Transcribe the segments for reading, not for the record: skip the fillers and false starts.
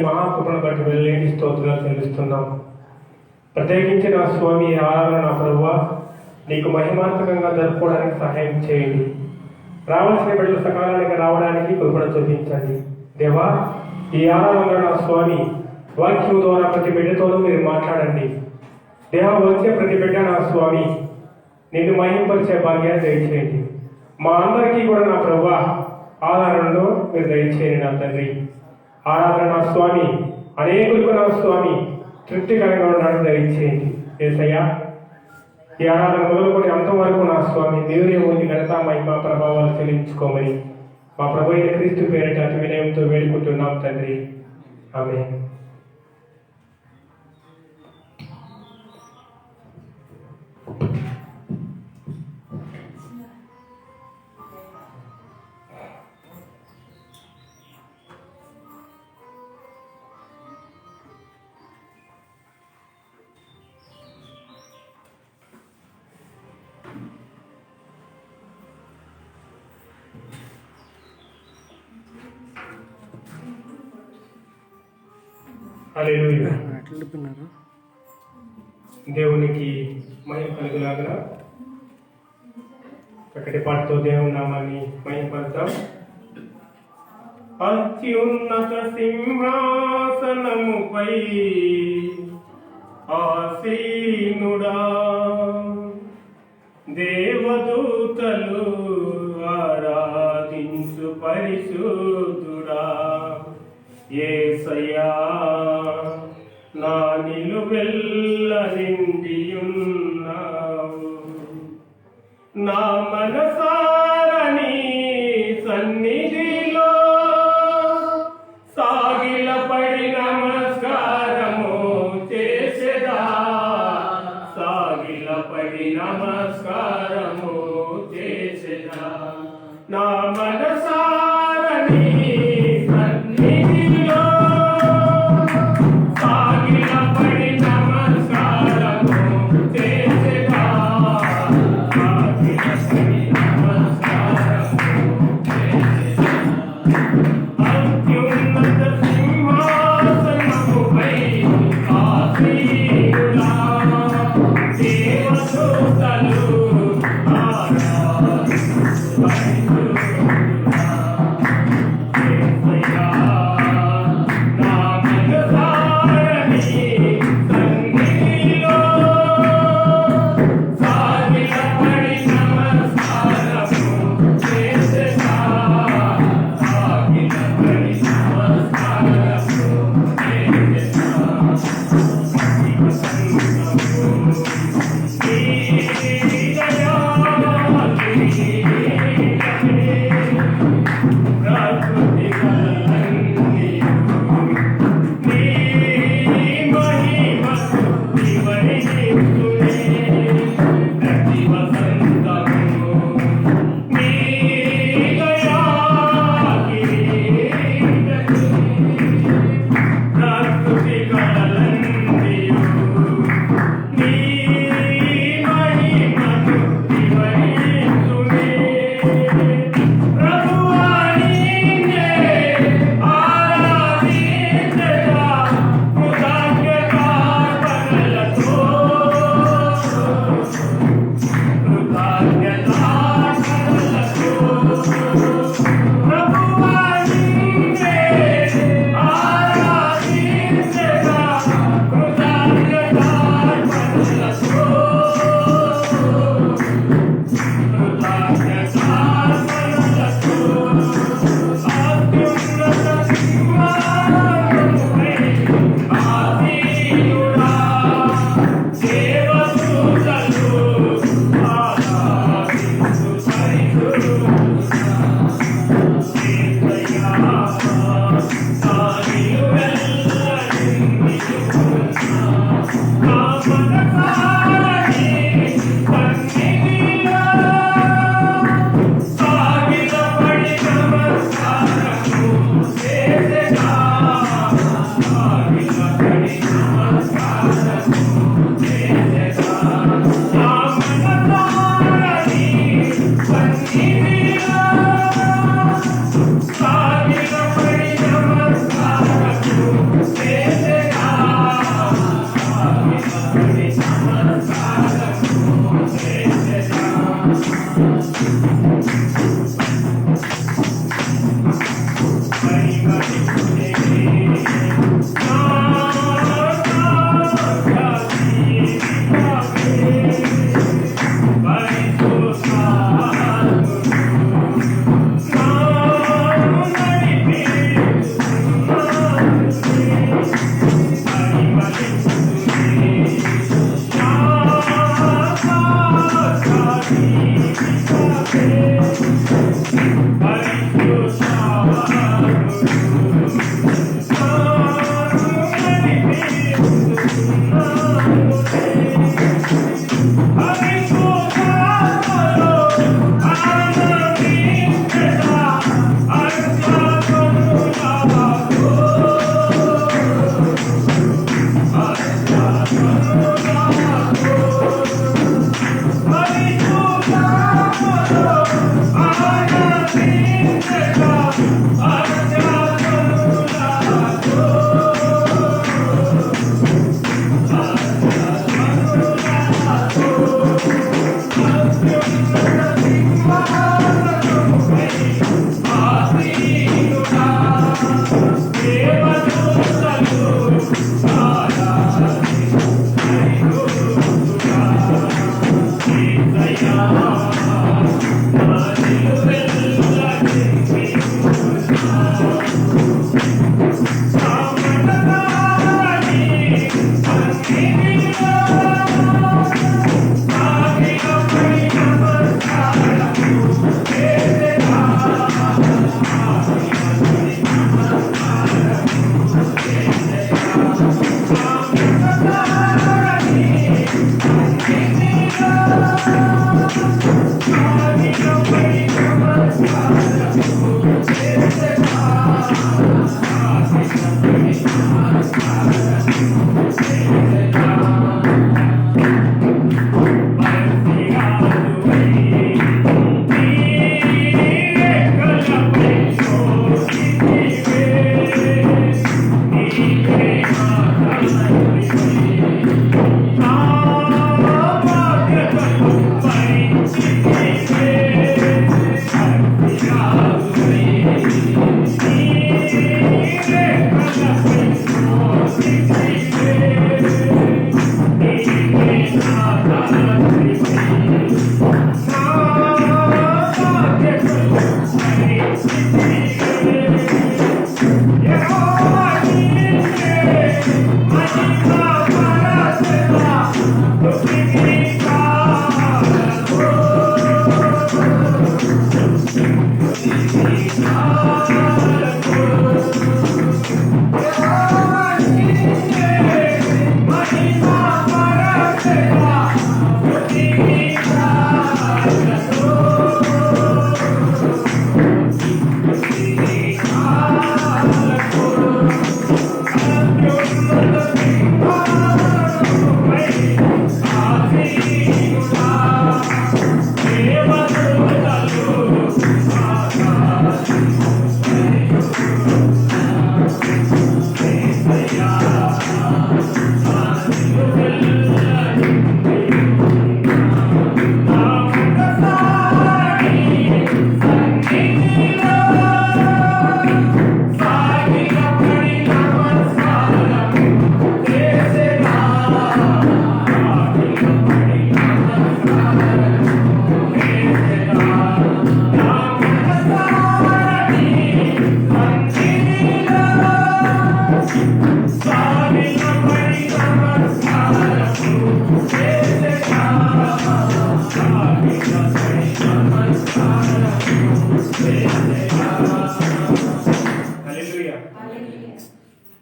మహాకృపను బట్టి వెళ్ళేటి స్తోత్రాలు చెల్లిస్తున్నాం. ప్రత్యేకించి నా స్వామి ఆరాధన నా ప్రభువా నీకు మహిమాత్మకంగా జరుపుకోవడానికి సహాయం చేయండి. రావాల్సిన బిడ్డలు సకాలానికి రావడానికి కృపణ చూపించండి. దేవా, ఈ ఆరాధనలో నా స్వామి వాక్యం ద్వారా ప్రతి బిడ్డతోనూ మీరు మాట్లాడండి. దేవా, వచ్చే ప్రతి బిడ్డ నా స్వామి నిన్ను మహింపరిచే భాగ్యాన్ని దయచేయండి. మా అందరికీ కూడా నా ప్రభువా ఆధారంలో మీరు దయచేయండి. నా తండ్రి, ఆరాధన నా స్వామి అనేకులకు నా స్వామి తృప్తికరంగా ఉండడానికి దయచేయండి. ఏసయ్యా, ఈ ఆరాధన మొదలుకొని అంతవరకు నా స్వామి దేవుని ఉండి ఘనత మహిమ ప్రభావాలు చెల్లించుకోమని మా ప్రభు అయిన క్రీస్తు పేరిట అతి వినయంతో వేడుకుంటున్నాం తండ్రి. ఆమేన్. హల్లెలూయా. దేవునికి మహిమ కలుగులాగా చక్కటి పాటతో దేవుని నామాన్ని మహిమపడతాం. అత్యున్నత సింహాసనముపై ఆసీనుడా, దేవదూతలు ఆరాధించు పరిశుద్ధుడా, యేసయ్యా నా నిలువెల్ల నిండియున్నావు. నా మనసారని సన్నిధిలో సాగిలపడి నమస్కారము చేసేదా, సాగిలపడి నమస్కారము చేసేదా. నా మనసారని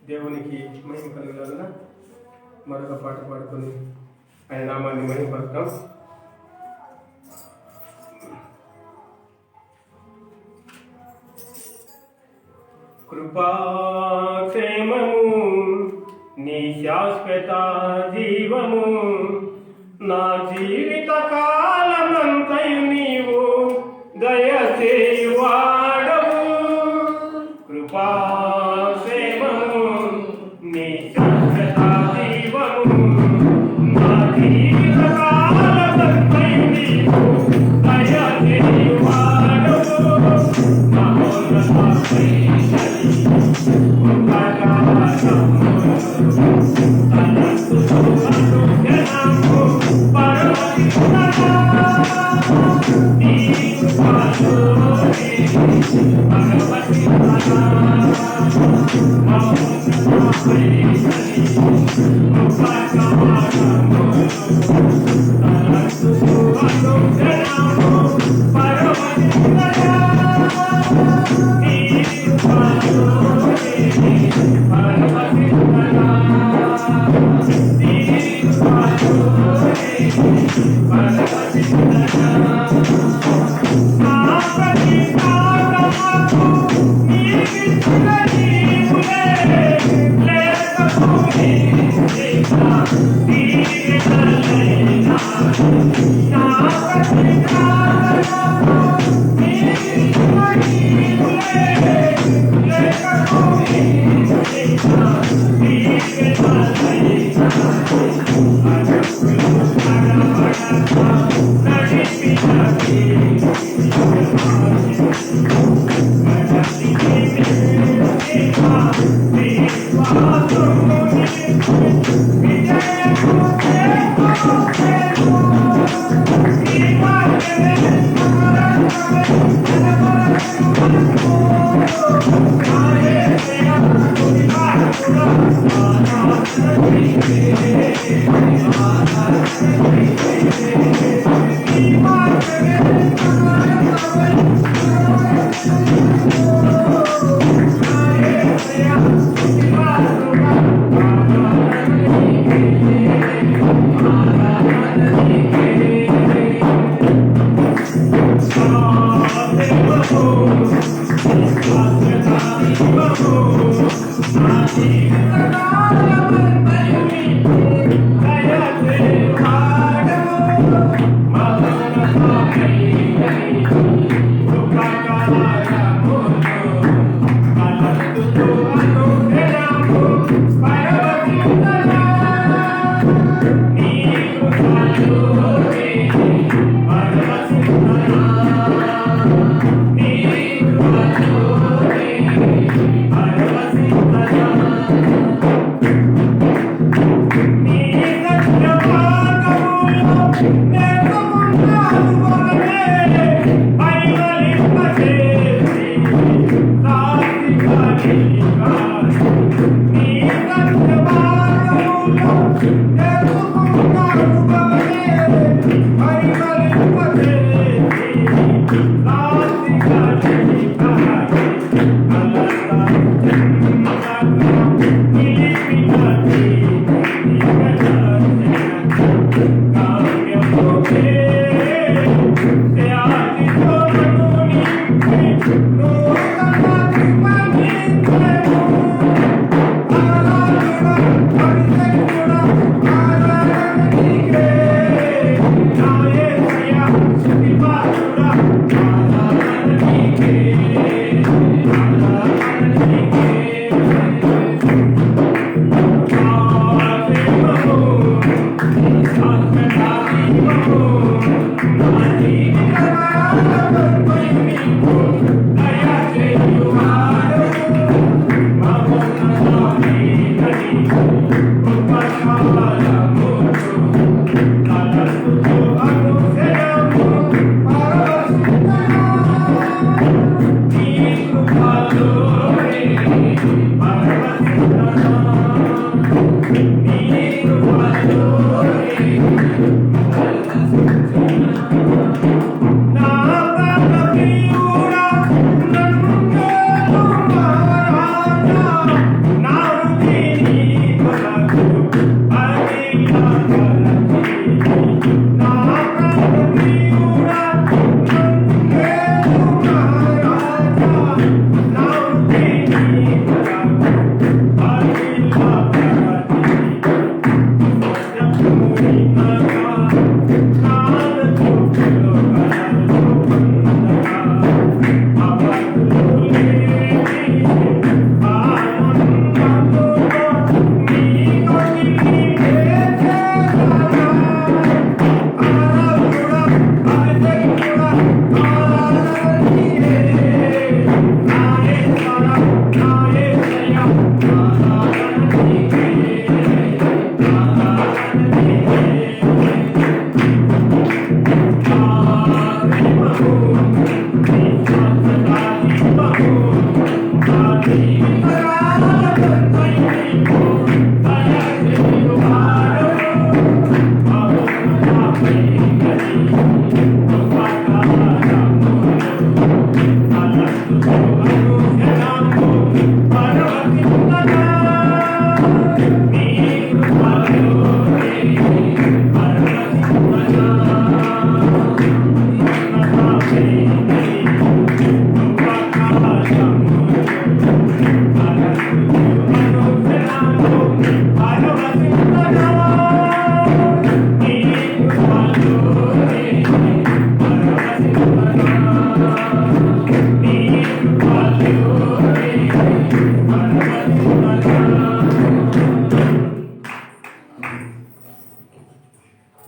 దేవునికి మహిమ కలుగులాగా మరొక పాట పాడుకొని ఆయన నామాన్ని మహిమపడతాం. కృపాక్షేమము నీ శాశ్వత జీవము నా జీవిత కాలమంతయు నీవు దయచేయువాడవు. కృపాక్షేమము నీ శాశ్వత జీవము నా జీవిత కాలమంతయు నీవు దయచేయువాడవు.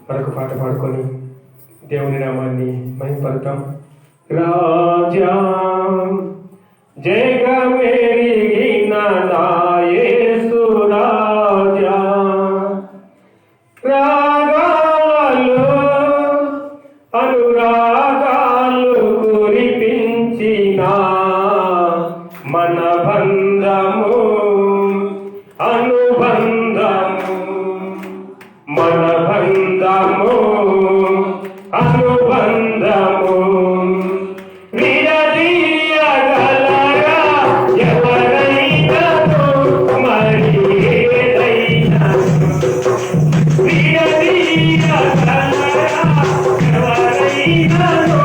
మరొక పాట పాడుకొని దేవుని నామాన్ని మహిమపడతాం. రాజా జగమెరిగిన నా యేసు అనుబంధము మన బంధము అనుబంధము విడదీయగలరా ఎవరైనాను మరి ఏదైనాను విడదీయగలరా ఎవరైనాను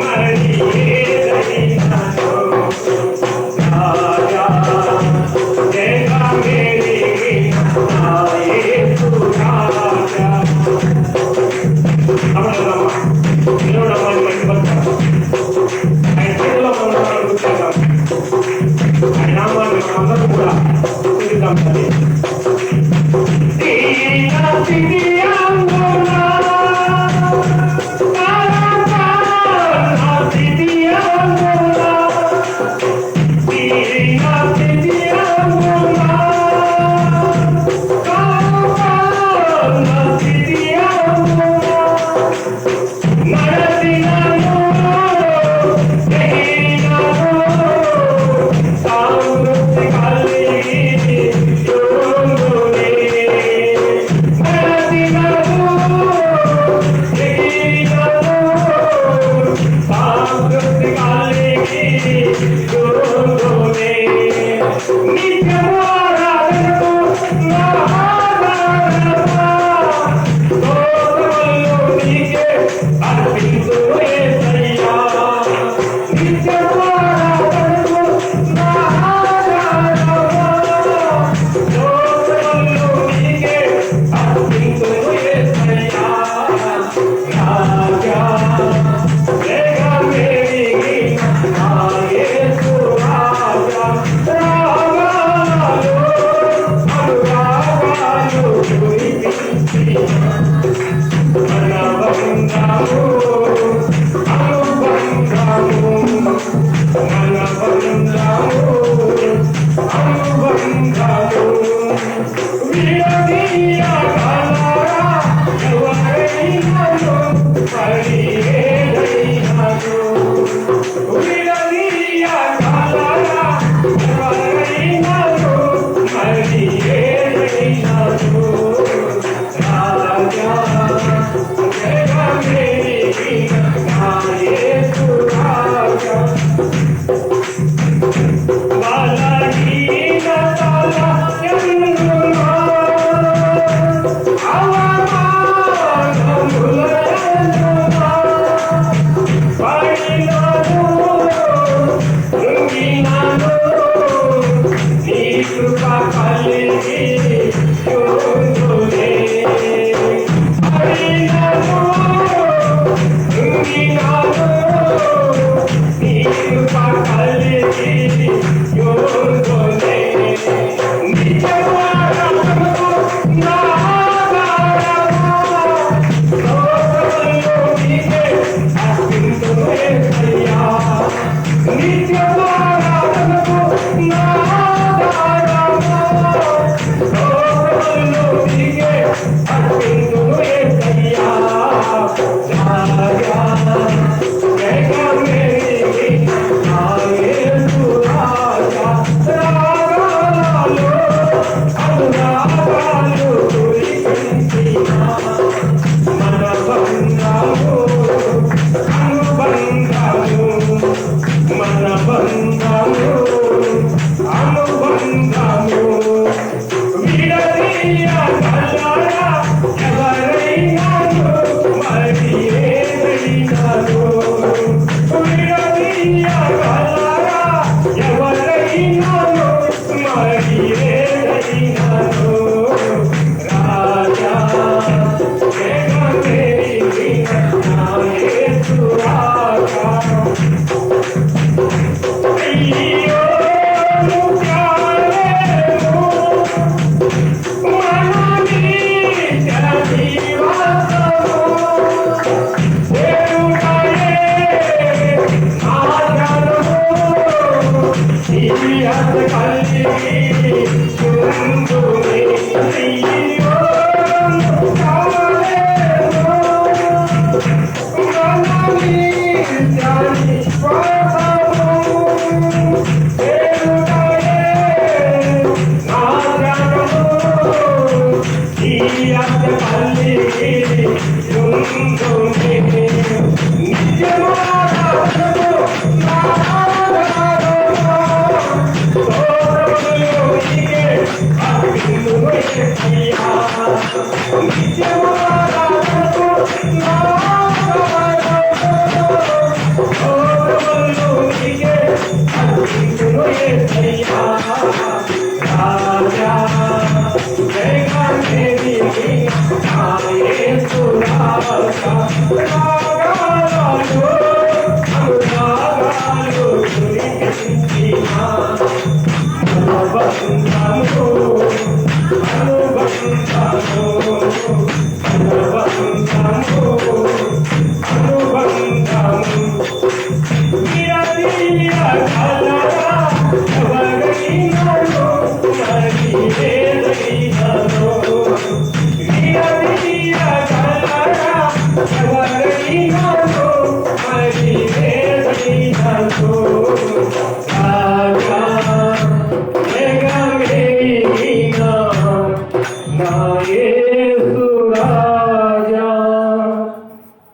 మరి ఏదైనాను రాజా దేవా మేరీ నా యేసు రాజా అమ్మా నిలవడం మంచి బతుకు ఆయన చేతిలో మనం కూర్చుంటాం ఆయన నామాన్ని మనందరం కూడా చూద్దాం తల్లి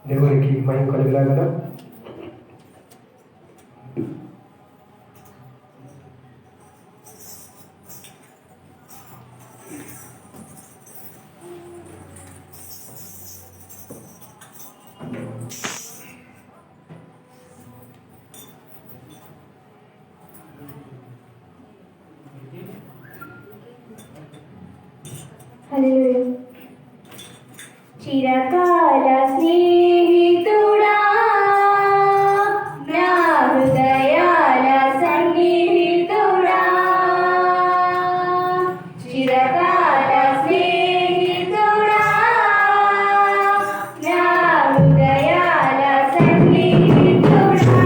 దేవునికి మహిమ కలిగిలాగా. చిరకాల స్నేహితుడా నా హృదయాల సన్నిహితుడా చిరకాల స్నేహితుడా నా హృదయాల సన్నిహితుడా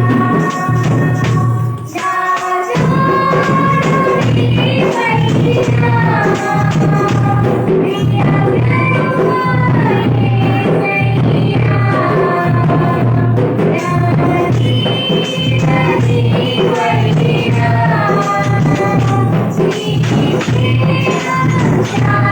Yeah.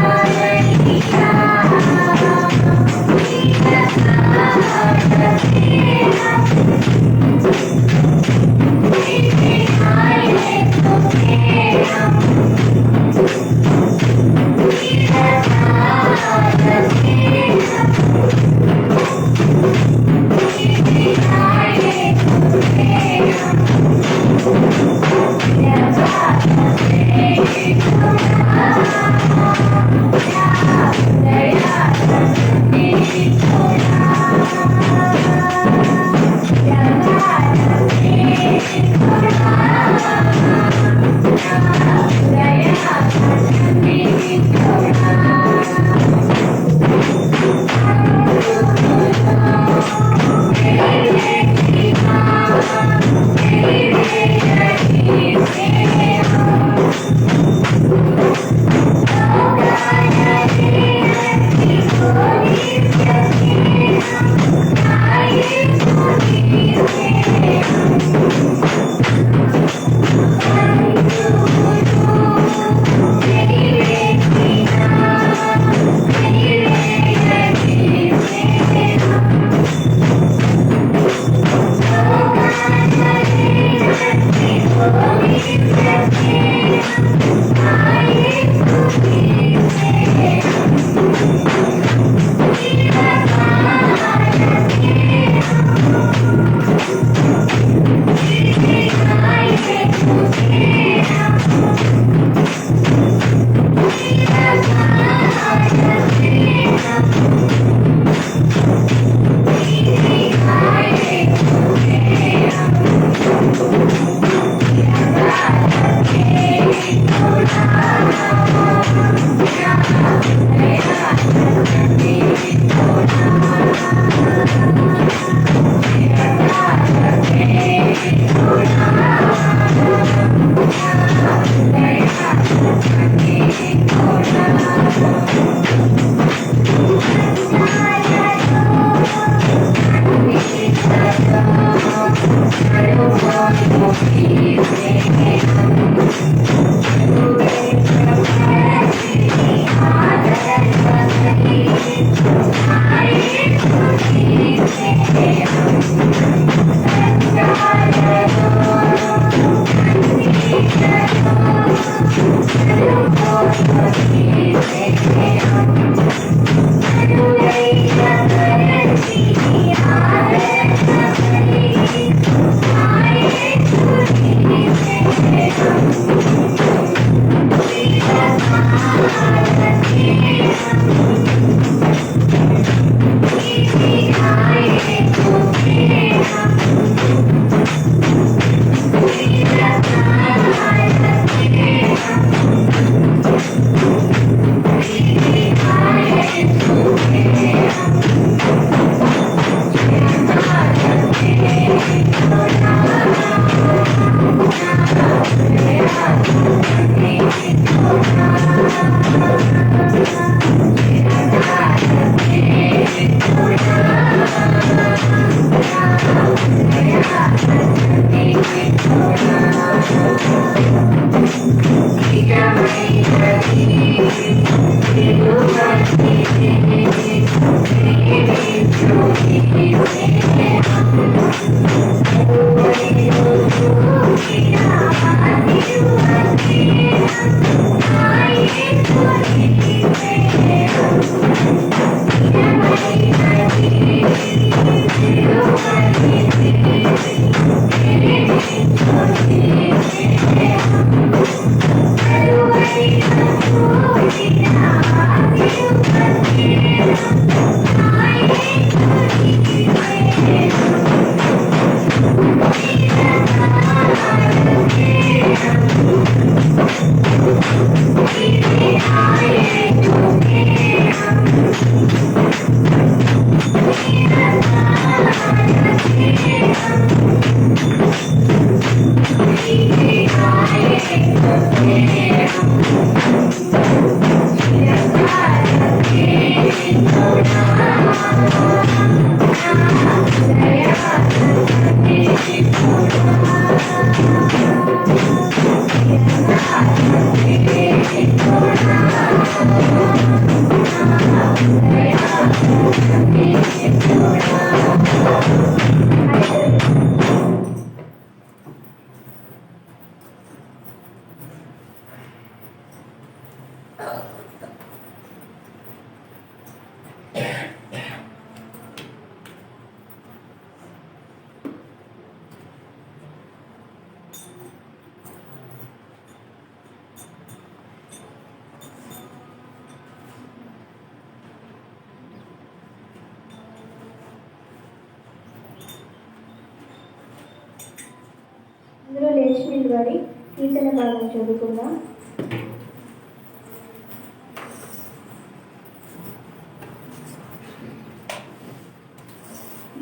ఇందులో లేచిన గారి కీర్తన భాగం చదువుకుందాం.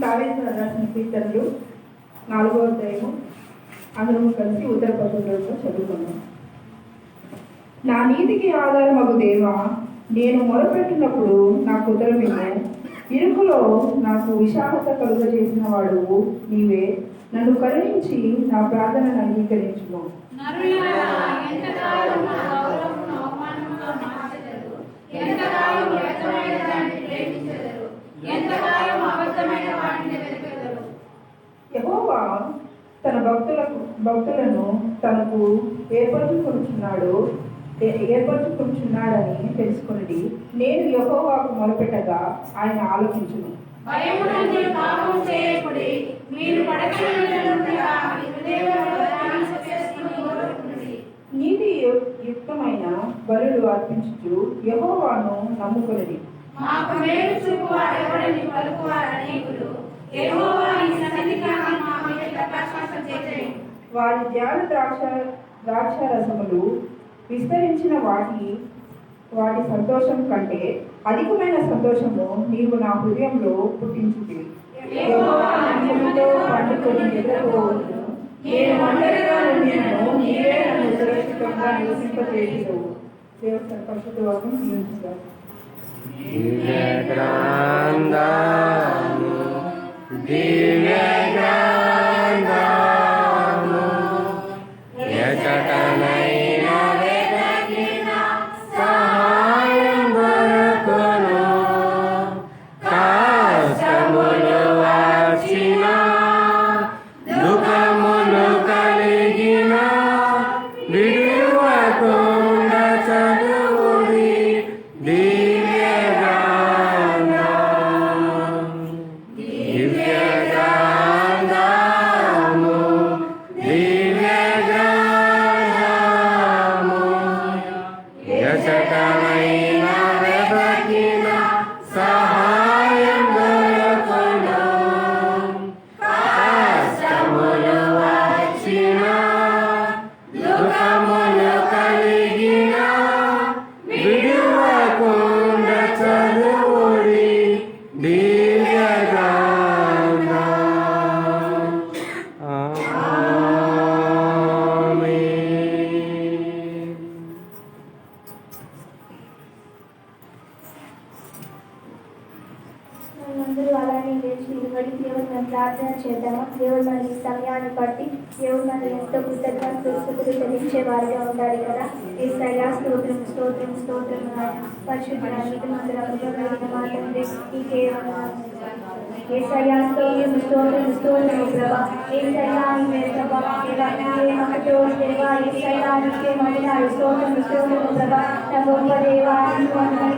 దావీదు రాసిన కీర్తనలు 4వ అధ్యాయము అందరం కలిసి ఉత్తర పద్ధతులతో చదువుకున్నాం. నా నీతికి ఆధారమగు దేవా, నేను మొరపెట్టినప్పుడు నాకు ఉత్తరమిమ్ము. ఇరుకులో నాకు విశాలత కలుగజేసిన వాడు నీవే. నన్ను కరుణించి నా ప్రార్థనను అంగీకరించుము. యెహోవా తన భక్తులను తనకు ఏర్పరచుకుంటున్నాడని తెలుసుకున్నది. నేను యెహోవాకు మొరపెట్టగా ఆయన ఆలోచించును. నీతి యుక్తమైన బలులు అర్పించుచు యెహోవాను నమ్ముకున్నది. వారి ధ్యాన ద్రాక్షారసములు విస్తరించిన వాటి సంతోషం కంటే అధికమైన సంతోషము నీవు నా హృదయంలో పుట్టించింది. పండుకొని నిద్రపోవద్దు. నేను ఒంటరిగా ఉండినను నీవే నన్ను సురక్షితంగా నివసింపజేయు. దేవుని పరిశుద్ధ వాక్యం జీవించుగా. దివ్యగ్రంథము దివ్యగ్రంథము యశకమైన వెదకిన సహాయం దొరకును కష్టములు వచ్చిన దుఃఖములు కలిగిన విడువకుండ చదువుడి దివ్యగ్రంథం. ఆమేన్. మనందరూ అలానే లేచి నిలబడి దేవుడు మనం ప్రార్థన చేద్దామా. దేవుడు మన ఈ సమయాన్ని బట్టి దేవుడు మనం ఎంతో కృతజ్ఞతలు చెల్లించే వారిగా ఉండాలి కదా. యేసయ్యా స్తోత్రం స్తోత్రం స్తోత్రం నాయన. పరిశుద్ధుడా నీకు మందిరం కలిగిన మా తండ్రి నీకే వందనాలు. యేసయ్యా స్తోత్రం స్తోత్రం స్తోత్రం ప్రభా. యేసయ్యా నీవే ప్రభా. దేవా నీవే మహతో దేవా. యేసయ్యా నీకే వందనాలు. స్తోత్రం స్తోత్రం ప్రభా. నా గొప్ప దేవా నీకు వందనాలు.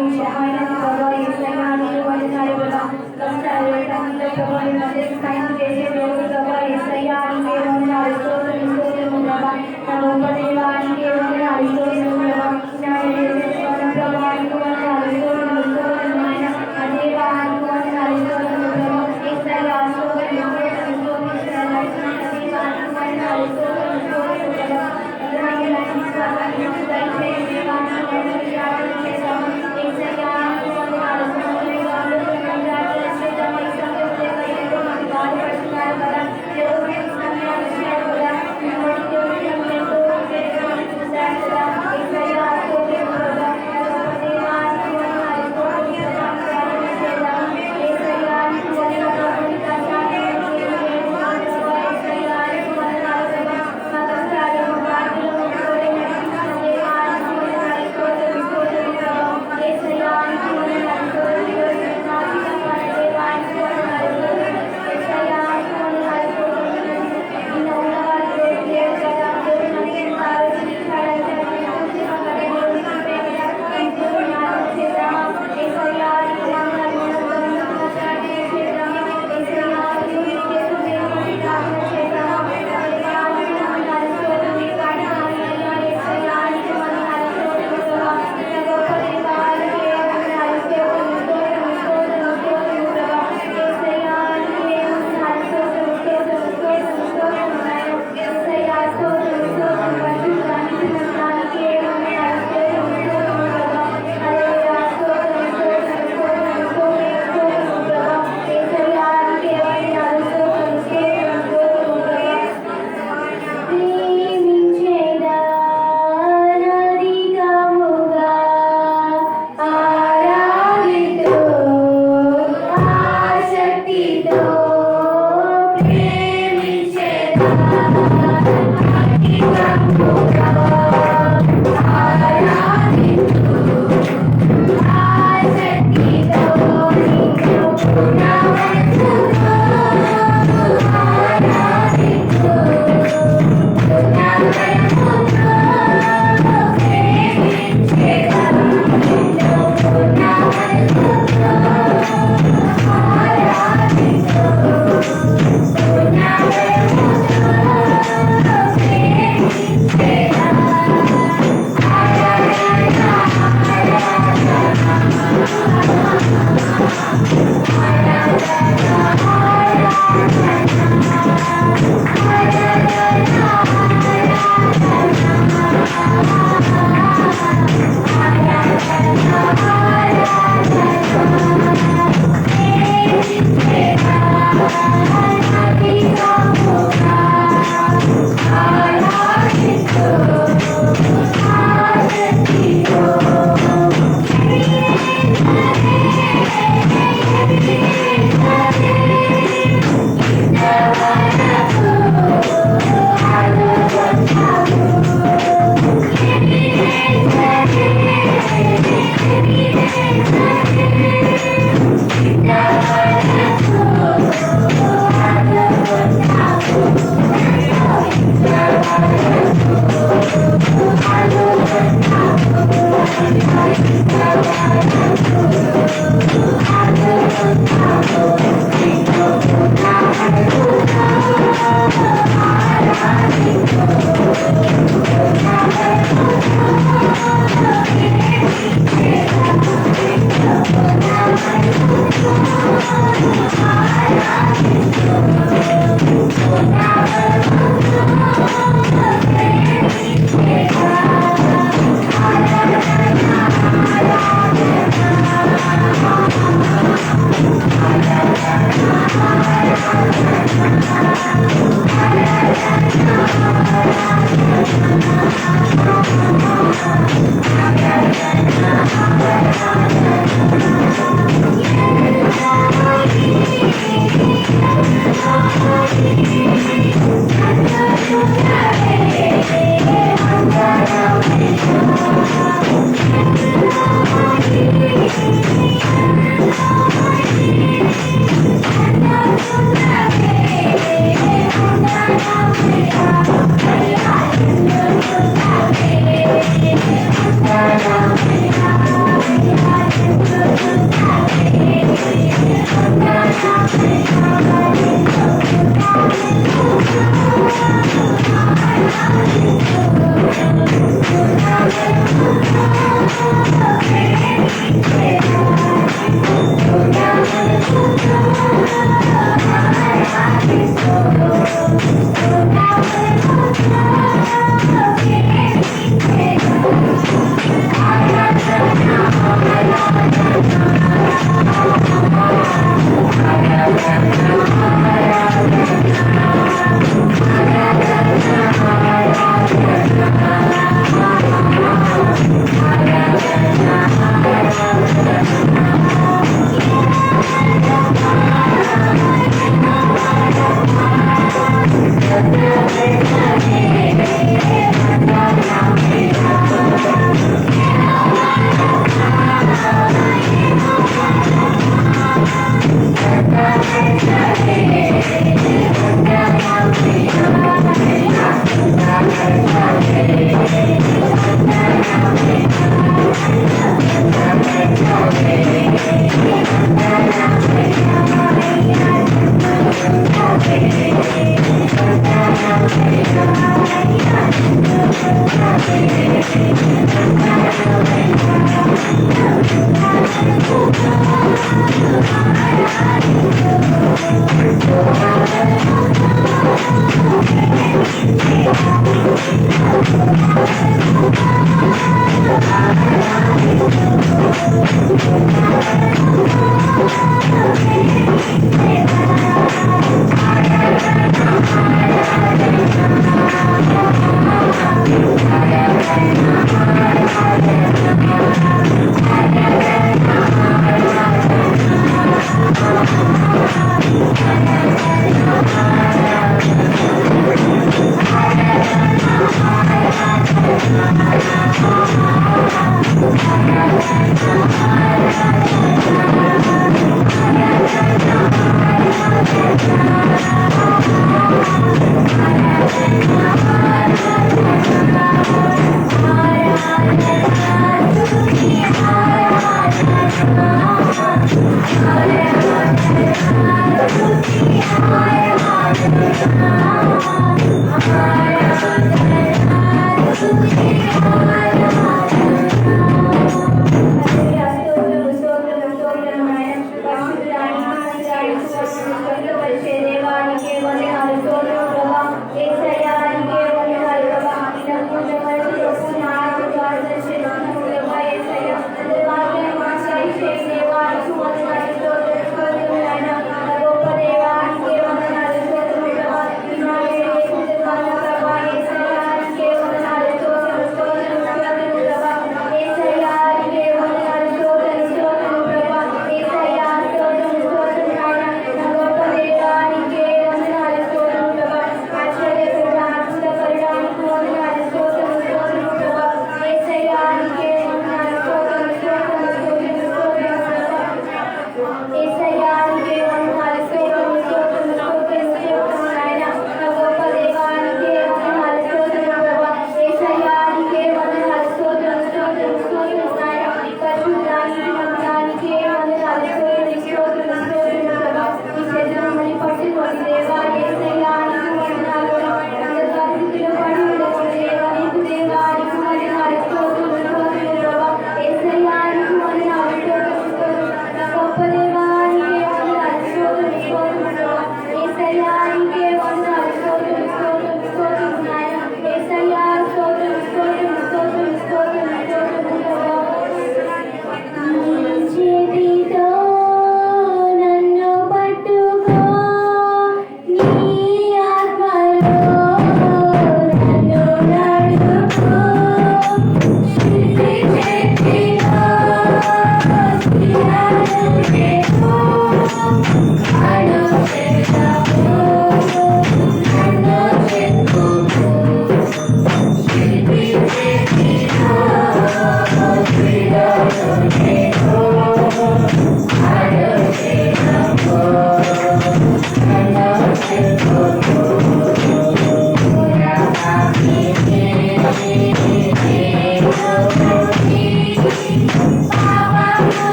నీ సహాయాన్ని ప్రభా. యేసయ్యా నీకు వందనాలు ప్రభా. కష్టాలు వేయడంలో ప్రభా నీ అందరికీ సాయం చేసే దేవుడు ప్రభా. యేసయ్యా నీకే వందనాలు. స్తోత్రం స్తోత్రం ప్రభా. నా గొప్ప దేవా నీకే వందనాలు. స్తోత్రం ప్రభా. నా యేసయ్యా ప్రభా నీకు వందనాలు. స్తోత్రం స్తోత్రం నాయన. నా దేవా నీకు వందనాలు. స్తోత్రం ప్రభా. యేసయ్యా స్తోత్రం స్తోత్రం స్తోత్రం ప్రభా. నా దేవా నీకు వందనాలు. స్తోత్రం స్తోత్రం ప్రభా. యేసయ్యా నీకు వందనాలు. దయచేసి దేవా నీకు వందనాలు. ప్రార్థన చేద్దాము. యేసయ్యా నీకు వందనాలు. ప్రార్థన చేద్దాము. ఈ సమయంలో దేవా ఎంతో మంది బాధపడుతున్నారు కదా.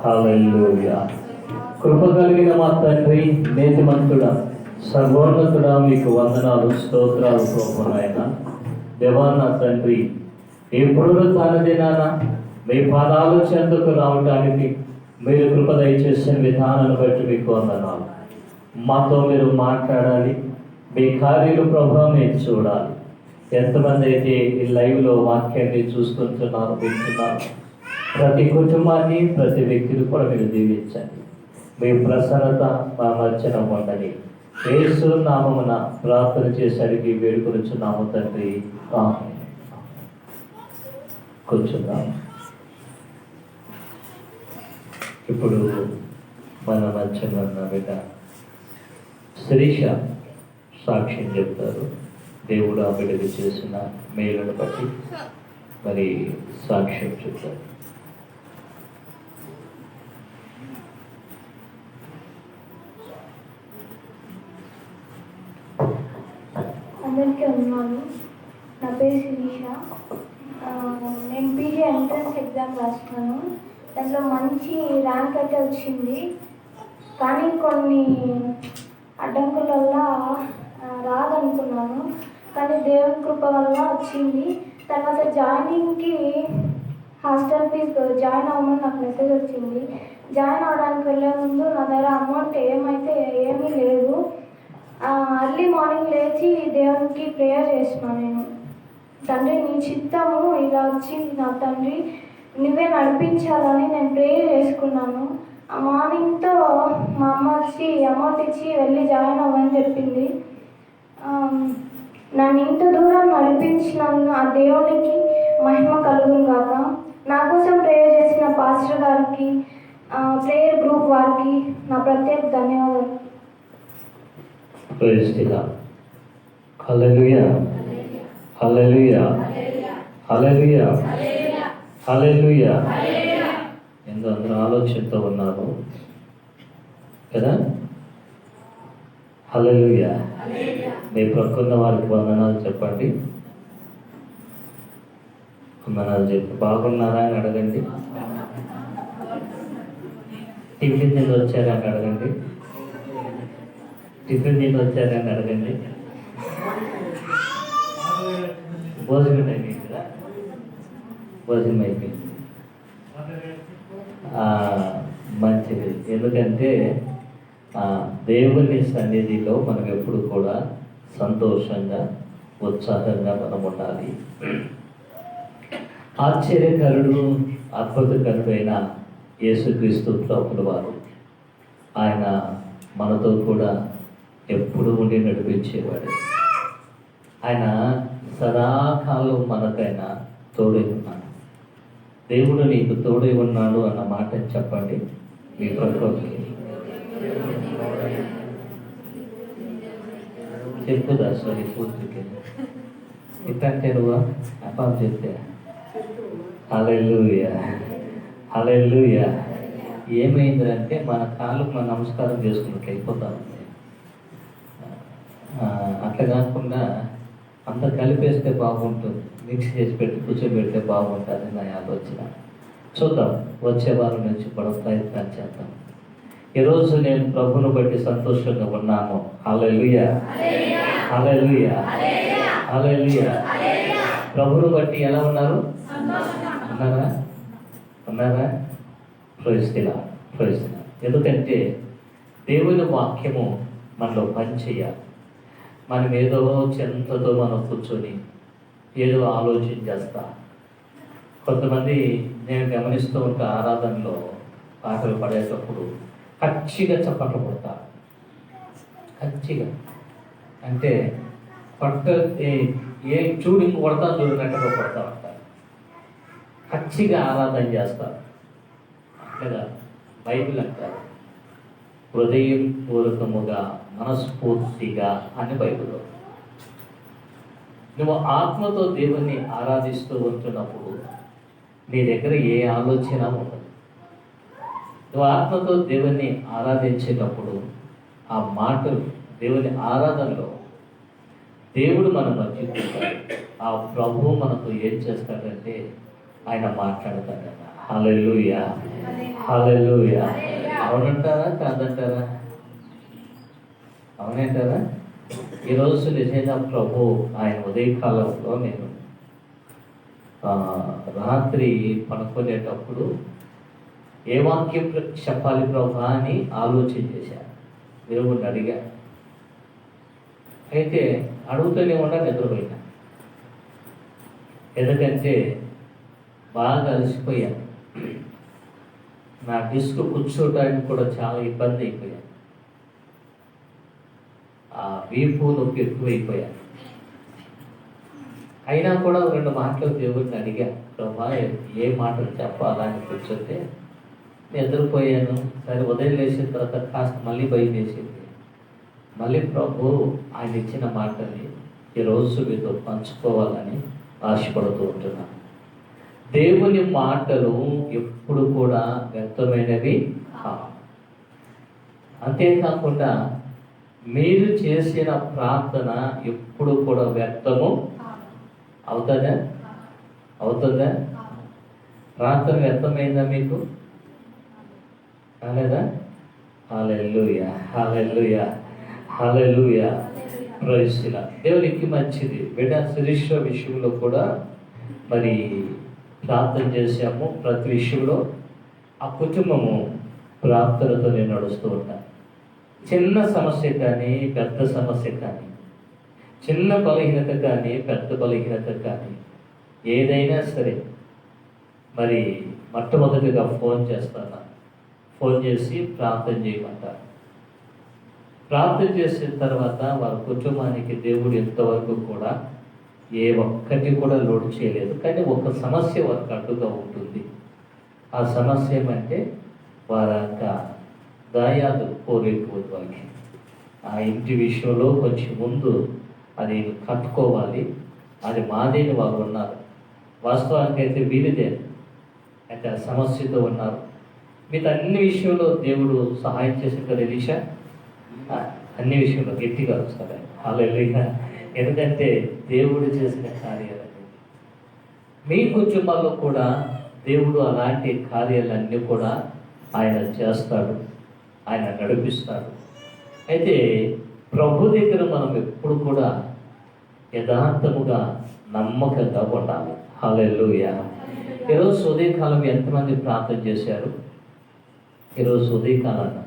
హల్లెలూయా. కృప కలిగిన మా తండ్రి, నీతిమంతుడా, సర్వోన్నతుడా, మీకు వందనాలు, స్తోత్రాలు ప్రభువైన దేవా. నా తండ్రి, ఈ పునరుత్థాన దినాన మీ పాదాలు చెందుకు రావడానికి మీరు కృప దయచేసిన విధానాన్ని బట్టి మీకు వందనాలు. మాతో మీరు మాట్లాడాలి, మీ కార్యాలు ప్రభావ మీరు చూడాలి. ఎంతమంది అయితే ఈ లైవ్లో వాక్యాన్ని చూస్తుంటున్నారు, వింటున్నారు, ప్రతి కుటుంబాన్ని, ప్రతి వ్యక్తిని కూడా మీరు దీవించండి. మీ ప్రసన్నత మా మధ్యన ఉండాలి. యేసు నామమున ప్రార్థన చేసరికి వేడుకొనుచున్నాము తండ్రి, ఆమేన్. కూర్చున్నాం. ఇప్పుడు మన మధ్యన ఉన్న బిడ్డ శిరీష సాక్ష్యం చెప్తారు. దేవుడు ఆ బిడ్డకు చేసిన మేలును బట్టి మరి సాక్ష్యం చెప్తారు. అందరికీ ఉన్నాను. నా పేరు శిరీష. నేను పీజీ ఎంట్రన్స్ ఎగ్జామ్ రాస్తున్నాను. దాంట్లో మంచి ర్యాంక్ అయితే వచ్చింది. కానీ కొన్ని అడ్డంకుల వల్ల రాదనుకున్నాను. కానీ దేవుని కృప వల్ల వచ్చింది. తర్వాత జాయినింగ్కి హాస్టల్ ఫీజు జాయిన్ అవ్వమని నాకు మెసేజ్ వచ్చింది. జాయిన్ అవ్వడానికి వెళ్ళే ముందు నా దగ్గర అమౌంట్ ఏమీ లేదు. అర్లీ మార్నింగ్ లేచి దేవునికి ప్రేయర్ చేసినాను. నేను తండ్రి నీ చిత్తము ఇలా వచ్చింది, నా తండ్రి నువ్వే నడిపించాలని నేను ప్రేయర్ చేసుకున్నాను. ఆ మార్నింగ్తో మా అమ్మ వచ్చి అమౌంట్ ఇచ్చి వెళ్ళి జాయిన్ అవ్వని చెప్పింది. నన్ను ఇంత దూరం నడిపించినాను ఆ దేవునికి మహిమ కలుగును గాక. నా కోసం ప్రేయర్ చేసిన పాస్టర్ గారికి, ప్రేయర్ గ్రూప్ వారికి నా ప్రత్యేక ధన్యవాదాలు. Praise the lord. Hallelujah, hallelujah, hallelujah, hallelujah. ఎంతో అందరూ ఆలోచనతో ఉన్నారు కదా. హల్లెలూయా. మీ ప్రక్కన్న వారికి వందనాలు చెప్పండి. వందనాలు చెప్పి బాగున్నారా అని అడగండి. టిఫిన్ తిని వచ్చారా అని అడగండి. టిఫిన్ తిని వచ్చారా అని అడగండి. భోజనం అయిపోయింది కదా, భోజనం అయిపోయింది. మంచిది. ఎందుకంటే దేవుని సన్నిధిలో మనం ఎప్పుడు కూడా సంతోషంగా ఉత్సాహంగా మనం ఉండాలి. ఆశ్చర్యకరుడు అద్భుతకరుడైన యేసుక్రీస్తు ప్రభుల వారు ఆయన మనతో కూడా ఎప్పుడు ఉండి నడిపించేవాడు. ఆయన సదాకాలం మనకైనా తోడై ఉన్నాడు. దేవుడు నీకు తోడై ఉన్నాడు అన్న మాట చెప్పండి మీ ప్రకృతికి. చెప్పుదా సారీ పూర్తికి ఇట్లాంటే నువ్వు అపాం చెప్తే హల్లెలూయా, హల్లెలూయా. ఏమైందంటే మన కాళ్ళకు మనం నమస్కారం చేసుకున్నట్టు అయిపోతాం. అట్లా కాకుండా అంత కలిపేస్తే బాగుంటుంది, మిక్స్ చేసి పెట్టి కూర్చోబెడితే బాగుంటుంది నా ఆలోచన. చూద్దాం, వచ్చే వారం నుంచి కూడా ప్రయత్నాలు చేద్దాం. ఈరోజు నేను ప్రభువును బట్టి సంతోషంగా ఉన్నాను. హల్లెలూయా, హల్లెలూయా, హల్లెలూయా. ప్రభువును బట్టి ఎలా ఉన్నారు? ఉన్నారా? Praise the lord, praise the lord. ఎందుకంటే దేవుని వాక్యము మనలో పనిచేయాలి. మనం ఏదో చెంతతో మనం కూర్చొని ఏదో ఆలోచన చేస్తా. కొంతమంది నేను గమనిస్తూ ఉంటే ఆరాధనలో పాటలు పడేటప్పుడు ఖచ్చితంగా చప్పట్లు కొడతారు. ఖచ్చితంగా అంటే ఏ చూడు ఇంక కొడతా చూడినట్టుగా కొడతా ఉంటారు. ఖచ్చితంగా ఆరాధన చేస్తారు. లేదా బైబిల్ అంటారు హృదయపూర్వకముగా మనస్ఫూర్తిగా అని బైబిల్లో. నువ్వు ఆత్మతో దేవుణ్ణి ఆరాధిస్తూ ఉంటున్నప్పుడు నీ దగ్గర ఏ ఆలోచన ఉండదు. నువ్వు ఆత్మతో దేవుణ్ణి ఆరాధించేటప్పుడు ఆ మాటలు దేవుని ఆరాధనలో దేవుడు మన మధ్యకు ఆ ప్రభువు మనతో ఏం చేస్తాడంటే ఆయన మాట్లాడతాడట. హల్లెలూయా, హల్లెలూయా. అవునంటారా కాదంటారా? అవునంటారా? ఈరోజు నిజంగా ప్రభు ఆయన ఉదయకాలంలో నేను రాత్రి పనుకునేటప్పుడు ఏ వాక్యం చెప్పాలి ప్రభు అని ఆలోచన చేశాను. దేవుడిని అడిగా. అయితే అడుగుతూనే ఉండా నిద్రపోయినా. ఎందుకంటే బాగా అలసిపోయాను. నా డిస్క్ కూర్చోటానికి కూడా చాలా ఇబ్బంది అయిపోయాను. ఆ వీపు నొప్పి ఎక్కువైపోయాను. అయినా కూడా 2 మాటలు దేవుడిని అడిగా. ప్రభా ఏ మాటలు చెప్పాలా అని కూర్చోతే నిద్రపోయాను. సరే ఉదయం లేచిన తర్వాత కాస్త మళ్ళీ భయం వేసింది. మళ్ళీ ప్రభు ఆయన ఇచ్చిన మాటల్ని ఈరోజు మీతో పంచుకోవాలని ఆశపడుతూ ఉంటున్నాను. దేవుని మాటలు ఎప్పుడు కూడా వ్యర్థమైనవి కావు. అంతేకాకుండా మీరు చేసిన ప్రార్థన ఎప్పుడు కూడా వ్యర్థము అవుతుందా? అవుతుందా? ప్రార్థన వ్యర్థమైందా మీకు? కాలేదా? Hallelujah, hallelujah, hallelujah. Praise the lord. దేవునికి మంచిది. బిడ్డ శిరీష విషయంలో కూడా మరి ప్రార్థన చేశాము. ప్రతి విషయంలో ఆ కుటుంబము ప్రార్థనతోనే నడుస్తూ ఉంటాను. చిన్న సమస్య కానీ పెద్ద సమస్య కానీ, చిన్న బలహీనత కానీ పెద్ద బలహీనత కానీ, ఏదైనా సరే మరి మొట్టమొదటిగా ఫోన్ చేస్తాను. ఫోన్ చేసి ప్రార్థన చేయమంటారు. ప్రార్థన చేసిన తర్వాత వారి కుటుంబానికి దేవుడు ఎంతవరకు కూడా ఏ ఒక్కటి కూడా లోటు చేయలేదు. కానీ ఒక సమస్య వారికి అడ్డుగా ఉంటుంది. ఆ సమస్య ఏమంటే వారి యొక్క దాయాదు పోరేకపోవాలి. ఆ ఇంటి విషయంలో కొంచెం ముందు అది కట్టుకోవాలి. అది మాదేని వాళ్ళు ఉన్నారు. వాస్తవానికి అయితే వీరిదే అయితే ఆ సమస్యతో ఉన్నారు. మీకు అన్ని విషయంలో దేవుడు సహాయం చేసిన కదా ఎలీషా? అన్ని విషయంలో గట్టిగా వస్తారు. హల్లెలూయా. ఎందుకంటే దేవుడు చేసిన కార్యాలన్నీ మీ కుటుంబాల్లో కూడా దేవుడు అలాంటి కార్యాలన్నీ కూడా ఆయన చేస్తాడు, ఆయన నడిపిస్తాడు. అయితే ప్రభు దగ్గర మనం ఎప్పుడు కూడా యథార్థముగా నమ్మకంగా ఉండాలి. హల్లెలూయా. ఈరోజు ఉదయకాలం ఎంతమంది ప్రార్థన చేశారు? ఈరోజు ఉదయకాలం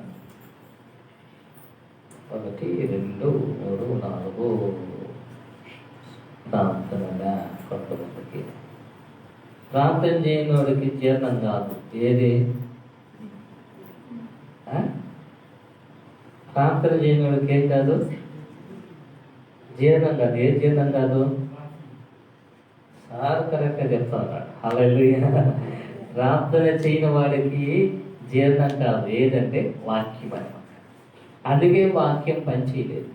1 2 3 4 ప్రార్థనగా కొంతమందికి ప్రార్థన చేయని వాడికి జీర్ణం కాదు. ఏది? ప్రార్థన చేయని వాడికి ఏం కాదు? జీర్ణం కాదు. ఏ జీర్ణం కాదు? సార్ కరెక్ట్గా చెప్తా ఉన్నాడు. హల్లెలూయా. ప్రార్థన చేయని వాడికి జీర్ణం కాదు. ఏదంటే వాక్యం అనమాట. అందుకే వాక్యం పనిచేయలేదు.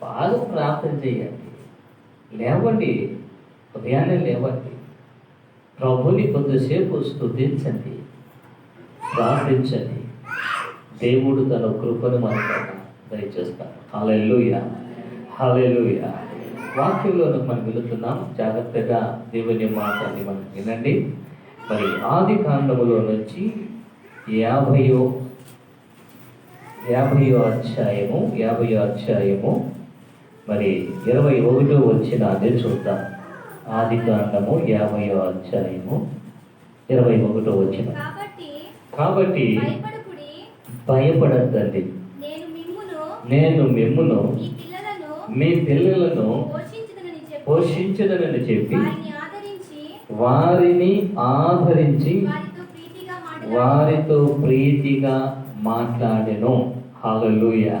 బాగా ప్రార్థన చేయండి. లేవండి, ఉదయాన్నే లేవండి. ప్రభుని కొద్దిసేపు స్తుతించండి, ప్రార్థించండి. దేవుడు తన కృపను మనకు దయచేస్తాడు. హల్లెలూయా, హల్లెలూయా. వాక్యంలోకి మనం వెళుతున్నాం. జాగ్రత్తగా దేవుని మాటని మనం వినండి. మరి ఆది కాండములో నుంచి 50వ అధ్యాయము మరి 21వ వచనాన్ని చూద్దాం. ఆది కాండము 50వ అధ్యాయము 21వ వచనం. కాబట్టి భయపడద్దండి, నేను మిమ్మును మీ పిల్లలను పోషించదనని చెప్పి వారిని ఆదరించి వారితో ప్రీతిగా మాట్లాడెను. హల్లెలూయా.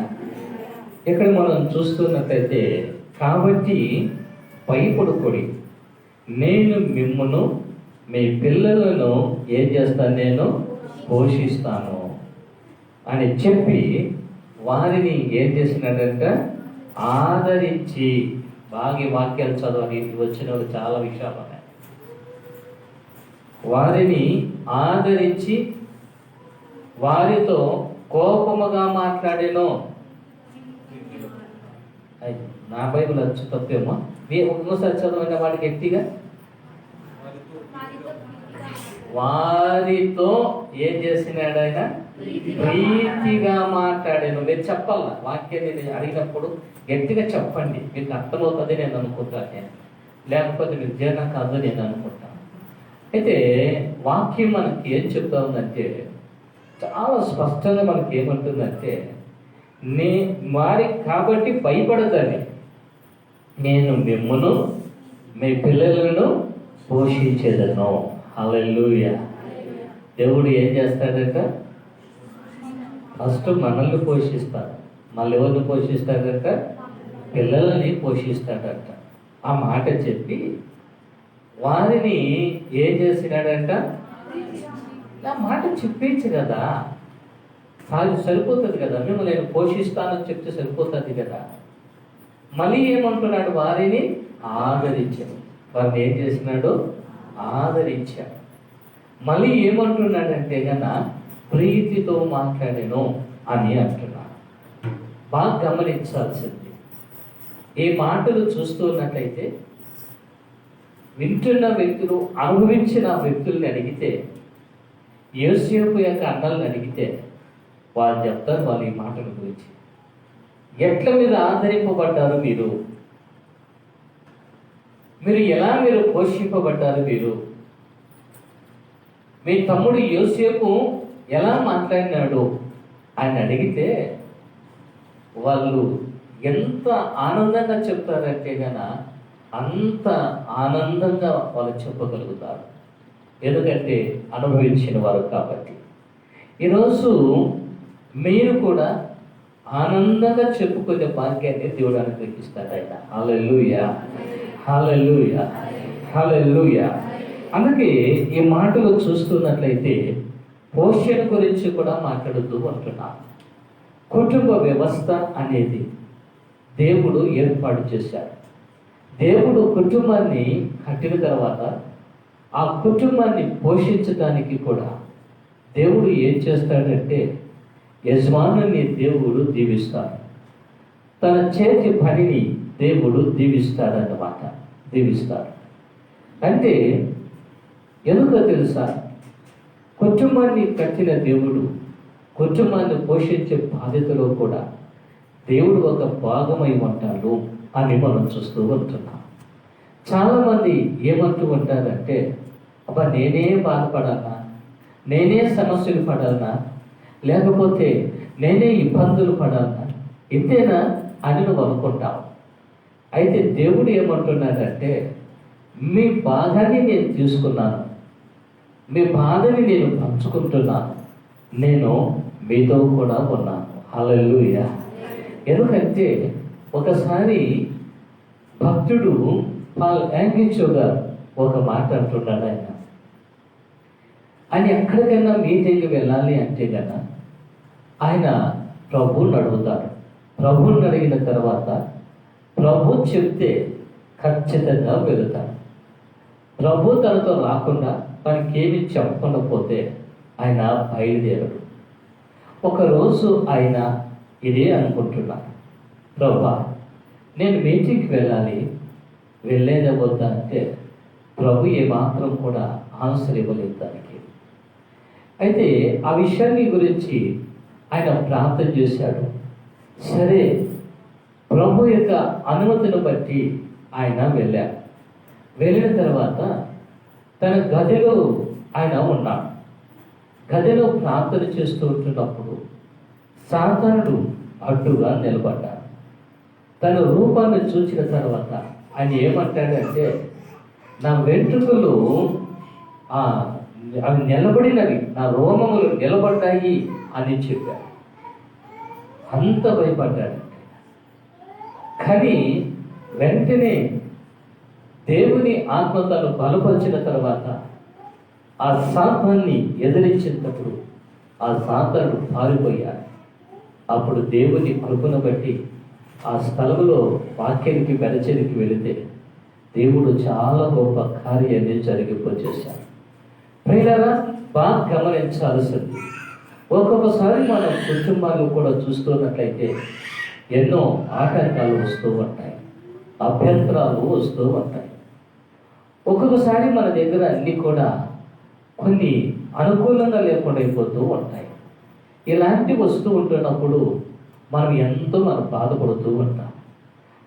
ఇక్కడ మనం చూస్తున్నట్లయితే కాబట్టి భయపడుకోడి, నేను మిమ్మును మీ పిల్లలను ఏం చేస్తాను? నేను పోషిస్తాను అని చెప్పి వారిని ఏం చేసినాడంట? ఆదరించి. బాగా వాక్యాలు చదవాలి, వచ్చిన వాళ్ళు చాలా విషయాలు ఉన్నాయి. వారిని ఆదరించి వారితో కోపముగా మాట్లాడేను. నా బైబిల్ వచ్చి తప్పేమో. ఒక్కసారి చదవండి వాడికి గట్టిగా. వారితో ఏం చేసినాడు? ఆయన ప్రీతిగా మాట్లాడాను. మీరు చెప్పాలా వాక్యాన్ని నేను అడిగినప్పుడు గట్టిగా చెప్పండి. మీకు అర్థమవుతుంది నేను అనుకుంటాను. లేకపోతే మీకు జీర్ణం కాదు నేను అనుకుంటాను. అయితే వాక్యం మనకి ఏం చెప్తా ఉందంటే చాలా స్పష్టంగా మనకి ఏమంటుందంటే వారి కాబట్టి భయపడదని నేను మిమ్మును మీ పిల్లలను పోషించేదను. హల్లెలూయా. దేవుడు ఏం చేస్తాడట? ఫస్ట్ మనల్ని పోషిస్తాడు, మళ్ళీ ఎవరిని పోషిస్తాడట? పిల్లలని పోషిస్తాడట. ఆ మాట చెప్పి వారిని ఏం చేసినాడంట? ఆ మాట చెప్పించు కదా, సరిపోతుంది కదా. మేము నేను పోషిస్తానని చెప్తే సరిపోతుంది కదా. మళ్ళీ ఏమంటున్నాడు? వారిని ఆదరించాడు. వారిని ఏం చేసినాడు? ఆదరించాడు. మళ్ళీ ఏమంటున్నాడంటే కన్నా ప్రీతితో మాట్లాడాను అని అంటున్నాడు. బాగా గమనించాల్సింది. ఈ మాటలు చూస్తున్నట్లయితే వింటున్న వ్యక్తులు, అనుభవించిన వ్యక్తుల్ని అడిగితే, యోసేపు యొక్క అన్నల్ని అడిగితే వాళ్ళు చెప్తారు వాళ్ళు ఈ మాటల గురించి. ఎట్ల మీద ఆదరింపబడ్డారు మీరు ఎలా మీరు పోషింపబడ్డారు మీ తమ్ముడు యోసేపు ఎలా మాట్లాడినాడు అని అడిగితే వాళ్ళు ఎంత ఆనందంగా చెప్తారంటే అంత ఆనందంగా వాళ్ళు చెప్పగలుగుతారు. ఎందుకంటే అనుభవించిన వారు కాబట్టి. ఈరోజు మీరు కూడా ఆనందంగా చెప్పుకునే భాగ్యాన్ని దేవుడు అనుగ్రహిస్తాడు ఆయన. హల్లెలూయా, హల్లెలూయా, హల్లెలూయా. అందుకే ఈ మాటలు చూస్తున్నట్లయితే పోషణ గురించి కూడా మాట్లాడుతూ ఉంటున్నాం. కుటుంబ వ్యవస్థ అనేది దేవుడు ఏర్పాటు చేశాడు. దేవుడు కుటుంబాన్ని కట్టిన తర్వాత ఆ కుటుంబాన్ని పోషించడానికి కూడా దేవుడు ఏం చేస్తాడంటే యజమానుని దేవుడు దీవిస్తాడు. తన చేతి పనిని దేవుడు దీవిస్తాడన్నమాట. దీవిస్తాడు అంటే ఎందుకో తెలుసా? కుటుంబాన్ని కట్టిన దేవుడు కుటుంబాన్ని పోషించే బాధ్యతలో కూడా దేవుడు ఒక భాగమై ఉంటాడు అని మనం చూస్తూ ఉంటున్నాం. చాలామంది ఏమంటూ ఉంటారంటే, అబ్బా నేనే బాధపడాలా, నేనే సమస్యలు పడాలనా, లేకపోతే నేనే ఇబ్బందులు పడాలనా, ఇంతేనా అని నువ్వు అనుకుంటావు. అయితే దేవుడు ఏమంటున్నాడంటే, మీ బాధని నేను తీసుకున్నాను, మీ బాధని నేను పంచుకుంటున్నాను, నేను మీతో కూడా ఉన్నాను. హల్లెలూయా. ఎందుకంటే ఒకసారి భక్తుడు పాల్ యాంగిచో గారు ఒక మాట అంటున్నాడు. ఆయన ఎక్కడికైనా మీటింగ్కి వెళ్ళాలి అంటే ఆయన ప్రభువుని అడుగుతాడు. ప్రభువుని అడిగిన తర్వాత ప్రభు చెప్తే ఖచ్చితంగా వెళుతాడు. ప్రభు తనతో రాకుండా తనకేమి చెప్పకుండా పోతే ఆయన బయలుదేరడు. ఒకరోజు ఆయన ఇదే అనుకుంటున్నాడు, ప్రభా నేను మీటింగ్కి వెళ్ళాలి, వెళ్ళేదే వద్దా అంటే ప్రభు ఏమాత్రం కూడా ఆన్సర్ ఇవ్వలేదు దానికి. అయితే ఆ విషయాన్ని గురించి ఆయన ప్రార్థన చేశాడు. సరే ప్రభు యొక్క అనుమతిని బట్టి ఆయన వెళ్ళాడు. వెళ్ళిన తర్వాత తన గదిలో ఆయన ఉన్నాడు. గదిలో ప్రార్థన చేస్తూ ఉంటున్నప్పుడు సాతానుడు అడ్డుగా నిలబడ్డాడు. తన రూపాన్ని చూసిన తర్వాత ఆయన ఏమంటాడంటే, నా వెంట్రుకలు అవి నిలబడినవి, నా రోమములు నిలబడ్డాయి అని చెప్పాడు. అంత భయపడ్డాడు. కానీ వెంటనే దేవుని ఆత్మ తను బలపరిచిన తర్వాత ఆ సాతాన్ని ఎదిరించినప్పుడు ఆ సాతానుడు పారిపోయాడు. అప్పుడు దేవుని కృపను బట్టి ఆ స్థలంలో వాక్యానికి పరిచర్యకి వెళితే దేవుడు చాలా గొప్ప కార్యాన్ని జరిగిపోచేశాడు. ప్రియులారా, బాగా గమనించాల్సింది, ఒక్కొక్కసారి మన కుటుంబాలు కూడా చూస్తున్నట్లయితే ఎన్నో ఆటంకాలు వస్తూ ఉంటాయి, అభ్యంతరాలు వస్తూ ఉంటాయి. ఒక్కొక్కసారి మన దగ్గర అన్నీ కూడా కొన్ని అనుకూలంగా లేకుండా అయిపోతూ ఉంటాయి. ఇలాంటి వస్తూ ఉంటున్నప్పుడు మనం బాధపడుతూ ఉంటాం.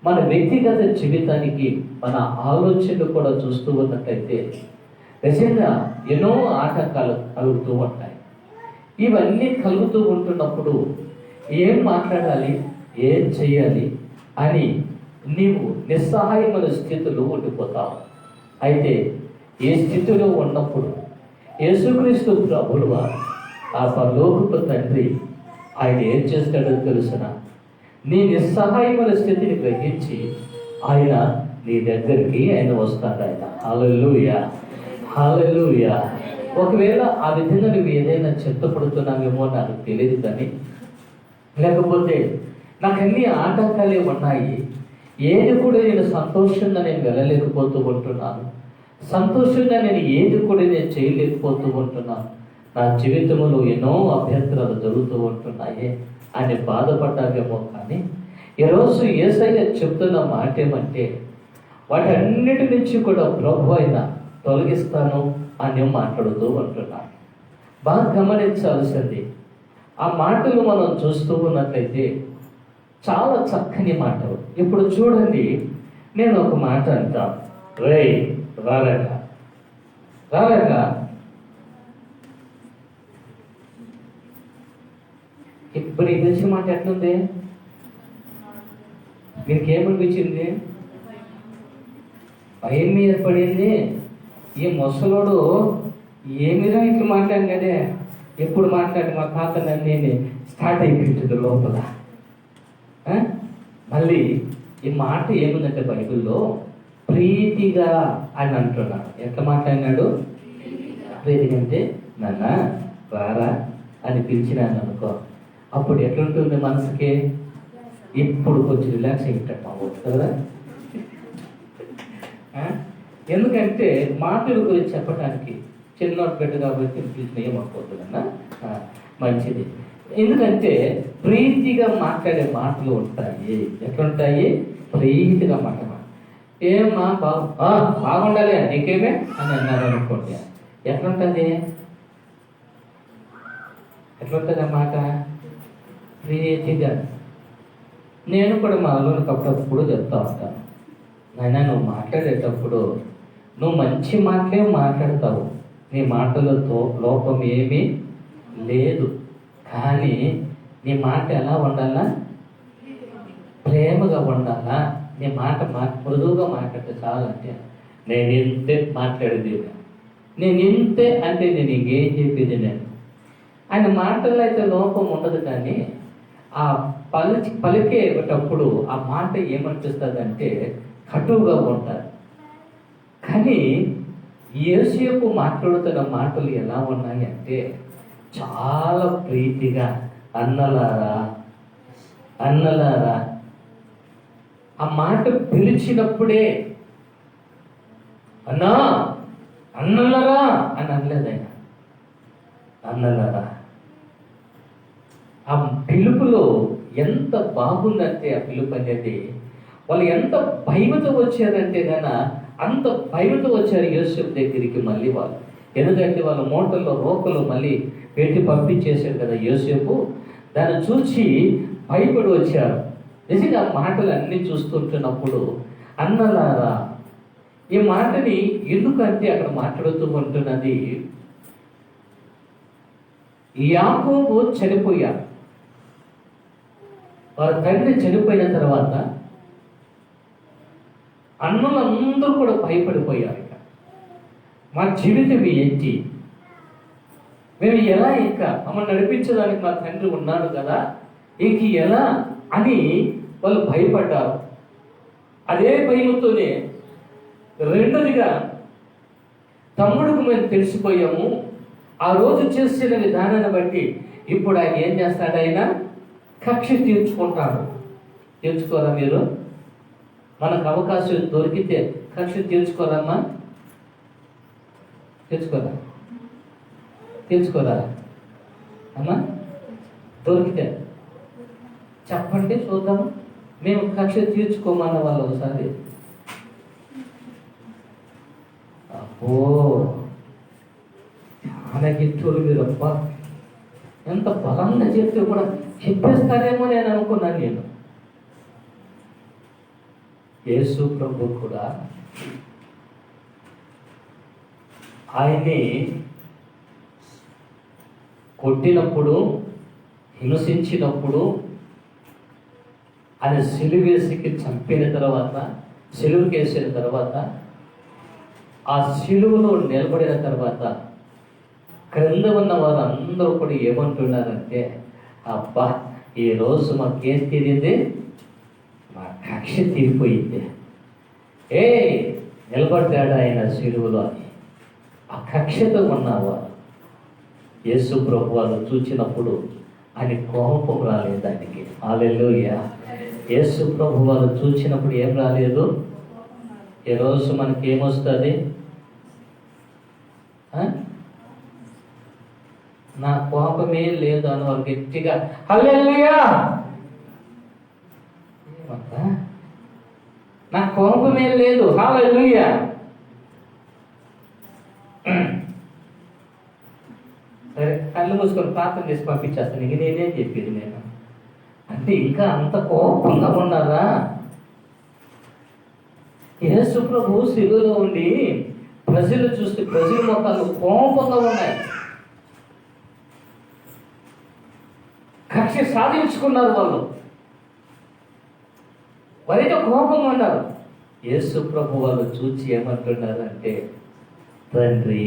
మన వ్యక్తిగత జీవితానికి మన ఆలోచనలు కూడా చూస్తూ ఉన్నట్లయితే నిజంగా ఎన్నో ఆటంకాలు కలుగుతూ ఉంటాయి. ఇవన్నీ కలుగుతూ ఉంటున్నప్పుడు ఏం మాట్లాడాలి, ఏం చేయాలి అని నీవు నిస్సహాయమైన స్థితిలో ఉండిపోతావు. అయితే ఏ స్థితిలో ఉన్నప్పుడు యేసుక్రీస్తు ప్రభువు వారు, ఆ పరలోకపు తండ్రి, ఆయన ఏం చేస్తాడో తెలుసునా? నీ నిస్సహాయమైన స్థితిని గ్రహించి ఆయన నీ దగ్గరికి ఆయన వస్తాడు. ఆయన హల్లెలూయా, హల్లెలూయా. ఒకవేళ ఆ విధంగా నువ్వు ఏదైనా చెత్తపడుతున్నావేమో నాకు తెలియదు, కానీ లేకపోతే నాకు అన్ని ఆటంకాలే ఉన్నాయి, ఏది కూడా నేను సంతోషంగా నేను వెళ్ళలేకపోతూ ఉంటున్నాను, సంతోషంగా నేను ఏది కూడా నేను చేయలేకపోతూ ఉంటున్నాను, నా జీవితంలో ఎన్నో అభ్యంతరాలు జరుగుతూ ఉంటున్నాయి అని బాధపడ్డావేమో. కానీ ఈరోజు యేసయ్య చెప్తున్న మాట ఏమంటే, వాటన్నిటి నుంచి కూడా ప్రభు అయినా తొలగిస్తాను అని మాట్లాడుతూ ఉంటున్నాను. బాగా గమనించాల్సింది, ఆ మాటలు మనం చూస్తూ ఉన్నట్లయితే చాలా చక్కని మాటలు. ఇప్పుడు చూడండి, నేను ఒక మాట అంటాను, రేయ్ రాలేక ఇప్పుడు నీకు తెలిసిన మాట ఎట్లుంది? నీకేమనిపించింది? భయం మీద పడింది. ఈ ముసలోడు ఏమిరా ఇట్లా మాట్లాడినాడే, ఎప్పుడు మాట్లాడి మా తాత నన్ను స్టార్ట్ అయిపోయింది లోపల. మళ్ళీ ఈ మాట ఏముందంటే బైబిల్లో ప్రీతిగా అని అంటున్నాడు. ఎట్లా మాట్లాడినాడు? ప్రీతిగా అంటే నాన్న రారా అని పిలిచినాను అనుకో, అప్పుడు ఎట్లుంటుంది మనసుకి? ఇప్పుడు కొంచెం రిలాక్స్ అయ్యేటట్టు అవ్వచ్చు కదా. ఎందుకంటే మాటల గురించి చెప్పడానికి చిన్నోటి బిడ్డ కాబట్టి పిలిచిన ఏమనుకోతుందన్నా మంచిది. ఎందుకంటే ప్రీతిగా మాట్లాడే మాటలు ఉంటాయి. ఎట్లుంటాయి? ప్రీతిగా మాట్లాడ, ఏమా బాగుండాలి నీకేమే అని అన్నారు అనుకోండి, ఎట్లుంటుంది ఆ మాట? ప్రీతిగా. నేను కూడా మా అల్లునికి అప్పుడప్పుడు చెప్తా ఉంటాను, నాయన నువ్వు మాట్లాడేటప్పుడు నువ్వు మంచి మాటలే మాట్లాడతావు, నీ మాటలతో లోపం ఏమీ లేదు, కానీ నీ మాట ఎలా ఉండాలా? ప్రేమగా ఉండాలా. నీ మాట మృదువుగా మాట్లాడితే చాలంటే నేను ఇంతే మాట్లాడేది, నేను ఇంతే అంటే నేను ఇంకేం చెప్పేది నేను. ఆయన మాటల్లో అయితే లోపం ఉండదు, కానీ ఆ పలికేటప్పుడు ఆ మాట ఏమనిపిస్తుంది అంటే కటువుగా ఉంటుంది. కానీ యేసేపు మాట్లాడుతున్న మాటలు ఎలా ఉన్నాయి అంటే చాలా ప్రీతిగా, అన్నలారా ఆ మాట పిలిచినప్పుడే అన్నలారా అని అనలేదు ఆయన. అన్నలారా ఆ పిలుపులో ఎంత బాగుందంటే, ఆ పిలుపు అనేది వాళ్ళు ఎంత భయమతో వచ్చారంటే అంత భయమతో వచ్చారు యోసేపు దగ్గరికి మళ్ళీ వాళ్ళు. ఎందుకంటే వాళ్ళ మూటల్లో రోకలు మళ్ళీ పెట్టి పంపించేశారు కదా యోసేపు. దాన్ని చూసి భయపడి వచ్చారు. నిజంగా ఆ మాటలు అన్నీ చూస్తుంటున్నప్పుడు అన్నలారా, ఈ మాటని ఎందుకంటే అక్కడ మాట్లాడుతూ ఉంటున్నది, యాకోబు చనిపోయారు. వారి తండ్రి చనిపోయిన తర్వాత అన్నలందరూ కూడా భయపడిపోయారు. ఇక మా జీవితం ఏంటి, మేము ఎలా ఇంకా మమ్మల్ని నడిపించడానికి మా తండ్రి ఉన్నాడు కదా, ఇంక ఎలా అని వాళ్ళు భయపడ్డారు. అదే భయంతోనే రెండోదిగా తమ్ముడికి మేము తెలిసిపోయాము, ఆ రోజు చేసిన విధానాన్ని బట్టి ఇప్పుడు ఆయన ఏం చేస్తాడు? ఆయన కక్ష తీర్చుకుంటాడు. తీర్చుకోరా మీరు? మనకు అవకాశం దొరికితే కక్ష తీర్చుకోరమ్మా? తీర్చుకోరా అమ్మా? దొరికితే చెప్పండి చూద్దాం. మేము కక్ష తీర్చుకోమన్న వాళ్ళు ఒకసారి. అబ్బో చాలా గిట్టోలు మీరప్ప, ఎంత బలంగా చెప్తే కూడా చెప్పేస్తారేమో నేను అనుకున్నాను. నేను యేసు ప్రభు కూడా ఆయన్ని కొట్టినప్పుడు, హింసించినప్పుడు, ఆయన సిలువేసికి చంపిన తర్వాత, సిలువుకేసిన తర్వాత, ఆ సిలువలో నిలబడిన తర్వాత క్రింద ఉన్న వారు అందరూ కూడా ఏమంటున్నారంటే, అబ్బా ఈరోజు మాకేం తీరింది, మా కక్ష తీరిపోయింది. నిలబడ్డాడు ఆయన సిలువలో అని ఆ కక్షతో ఉన్నవారు యేసు ప్రభు వారు చూచినప్పుడు ఆయన కోపం రాలేదు ఆయనకి. హల్లెలూయా. యేసు ప్రభు వారు చూచినప్పుడు ఏం రాలేదు. ఈరోజు మనకి ఏమొస్తుంది? నా కోపమే లేదు అని వారు గట్టిగా హల్లెలూయా, నా కోపమే లేదు, హల్లెలూయా. సరే, కళ్ళు మూసుకొని ప్రార్థన చేసి పంపించేస్తాను. ఇక నేనేం చెప్పేది నేను అంటే, ఇంకా అంత కోపంగా ఉన్నారా? యేసు ప్రభు శిలువలో ఉండి ప్రజలు చూస్తే ప్రజల మొత్తాలు కోపంగా ఉన్నాయి. కక్ష సాధించుకున్నారు వాళ్ళు. వారైతే కోపంగా ఉన్నారు. యేసు ప్రభు వాళ్ళు చూచి ఏమంటున్నారు అంటే, తండ్రి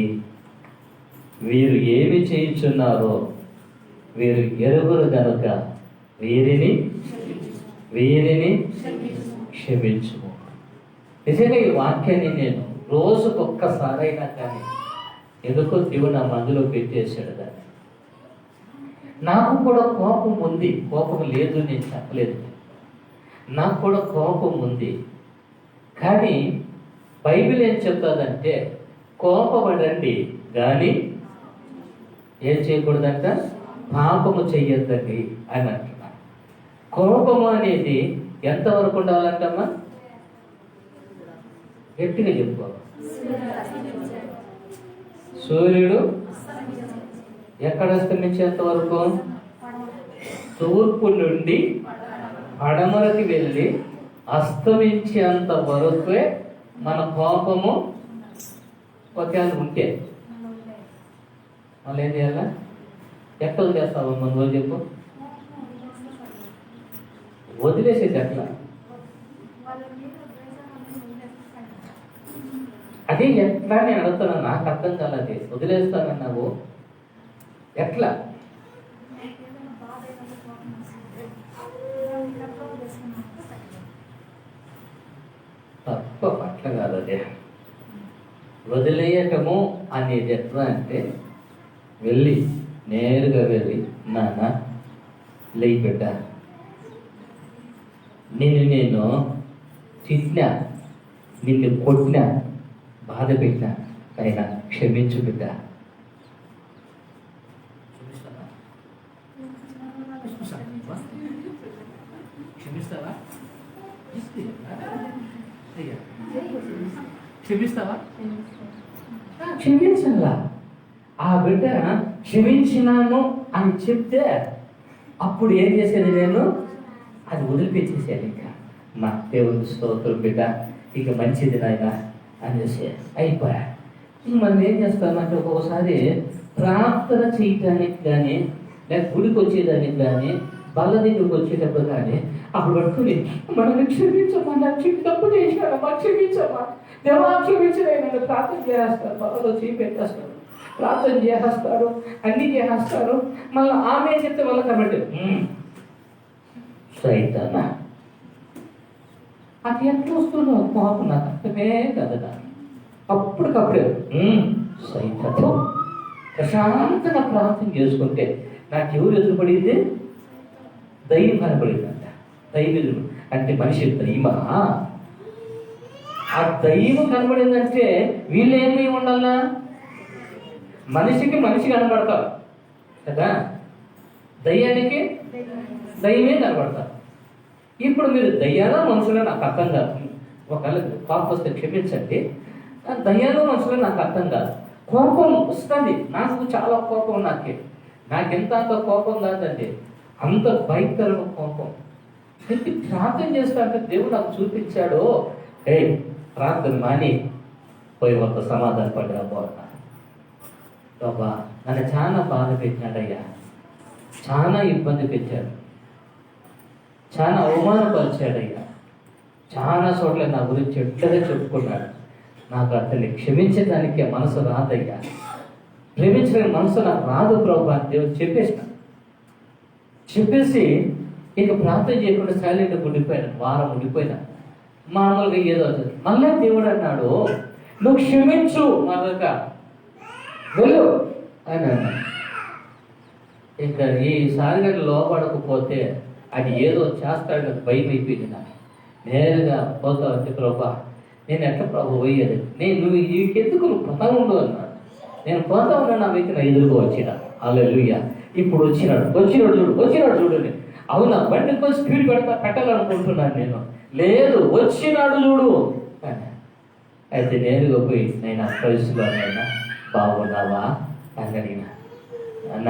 వీరు ఏమి చేయుచున్నారో వీరు ఎరుగురు గనుక వీరిని క్షమించుము. నిజంగా ఈ వాక్యాన్ని నేను రోజుకొక్కసారైనా కానీ ఎందుకో దేవుడు నా మధ్యలో పెట్టేశాడు దాన్ని. నాకు కూడా కోపం ఉంది, కోపం లేదు నేను చెప్పలేదు. నాకు కూడా కోపం ఉంది. కానీ బైబిల్ ఏం చెప్తుందంటే, కోపపడండి కానీ ఏం చేయకూడదంట, పాపము చెయ్యొద్దండి అని అంటున్నాను. కోపము అనేది ఎంతవరకు ఉండాలంటమ్మా? గట్టిగా చెప్పుకో. సూర్యుడు ఎక్కడ అస్తమించేంత వరకు? తూర్పు నుండి పడమరకి వెళ్ళి అస్తమించేంత వరకే మన కోపము ఒకవేళ ఉంటే మళ్ళీ ఏం చేయాలా? ఎట్లా వదిలేస్తావు మన రోజు చెప్పు? వదిలేసేది ఎట్లా? అదే ఎట్లా నేను అడుగుతాను, నాకు అర్థం కాలేదు. వదిలేస్తానన్నావు ఎట్లా? తప్ప అట్లా కాదు. అదే వదిలేయటము అనేది ఎట్లా అంటే, నేరుగా వెళ్ళి నాన్న లేయి బిడ్డ, నేను తిట్టినా, నిన్ను కొట్టినా, బాధ పెట్టినా అయినా క్షమించు బిడ్డ. క్షమించలా? ఆ బిడ్డ క్షమించినాను అని చెప్తే అప్పుడు ఏం చేసేది నేను? అది వదిలిపెట్టేసేది. ఇంకా మా దేవుని స్తోత్రం బిడ్డ, ఇక మంచిది నాయన అనేసి అయిపోయా. మనం ఏం చేస్తామంటే, ఒక్కొక్కసారి ప్రార్థన చేయటానికి కానీ, లేక గుడికి వచ్చేదానికి కానీ, బల్ల దగ్గరికి వచ్చేటప్పుడు కానీ అప్పుడు పట్టుకుని మనల్ని క్షమించమన్నా, తప్పు చేసినాడు మాకు క్షమించమ్మా, దేవా క్షమించలేనని ప్రార్థన చేస్తారు. బలలో పెట్టేస్తారు, ప్రార్థన చేసేస్తారు, అన్నీ చేసేస్తారు. మళ్ళీ ఆమె చెప్తే మళ్ళీ కాబట్టి సైతానా అది ఎట్లా వస్తుందో కోపం నాకు అర్థమే కదా. అప్పటికప్పుడే సైతతో ప్రశాంతంగా ప్రార్థన చేసుకుంటే నాకు ఎవరు ఎదురుపడింది? దయ్యం కనపడిందంట. దయ్యం ఎదురు అంటే మనిషి దయ్యమా? ఆ దయ్యం కనపడిందంటే వీళ్ళు ఏమి ఉండాలా? మనిషికి మనిషి కనపడతారు కదా, దయ్యానికి దయ్యమే కనపడతారు. ఇప్పుడు మీరు దయ్యాలో మనుషులు నాకు అర్థం కాదు. ఒకవేళ కోపం వస్తే క్షమించండి. దయ్యాలో మనుషులు నాకు అర్థం కాదు. కోపం వస్తుంది, నాకు చాలా కోపం. నాకెంత అంత కోపం కాదండి, అంత భయంకరమైన కోపం. ఎందుకు ప్రార్థన చేస్తా అంటే దేవుడు నాకు చూపించాడు, ప్రార్థన మాని పోయి ఒక సమాధాన పడిరా పోతా. బాబా నన్ను చాలా బాధ పెట్టినాడయ్యా, చాలా ఇబ్బంది పెట్టాడు, చాలా అవమానపరిచాడయ్యా, చాలా చోట్ల నా గురించి చెడ్డగా చెప్పుకున్నాడు. నాకు అతన్ని క్షమించడానికి మనసు రాదయ్యా, ప్రేమించడానికి మనసు నాకు రాదు ప్రభు అని దేవుడు చెప్పేసి ఇక ప్రార్థన చేయకుండా సైలెంట్గా ఉండిపోయాను. వారం ఉండిపోయినా మామూలుగా ఏదో అవుతుంది. మళ్ళీ దేవుడు అన్నాడు, నువ్వు క్షమించు మరొక వెళ్ళు అని అన్నాడు. ఇంకా ఈసారి కానీ లోపడకపోతే అది ఏదో చేస్తాడు భయం అయిపోయింది. నాకు నేరుగా పోతావు అంటే ప్రభా నేను ఎట్లా ప్రభు పోయేది, నువ్వు ఎందుకు నువ్వు పోతా ఉండు అన్నాడు. నేను పోతా ఉన్నా నా వ్యక్తి నా ఎదురుగా వచ్చిన హల్లెలూయా. ఇప్పుడు వచ్చినాడు చూడండి. అవునా, బండి కొంచెం స్పీడ్ పెట్టాలనుకుంటున్నాను నేను. లేదు, వచ్చినాడు చూడు. అయితే నేరుగా పోయి నేను ఆ వయసులో అయినా బాగున్నావా అని అడిగిన. అన్న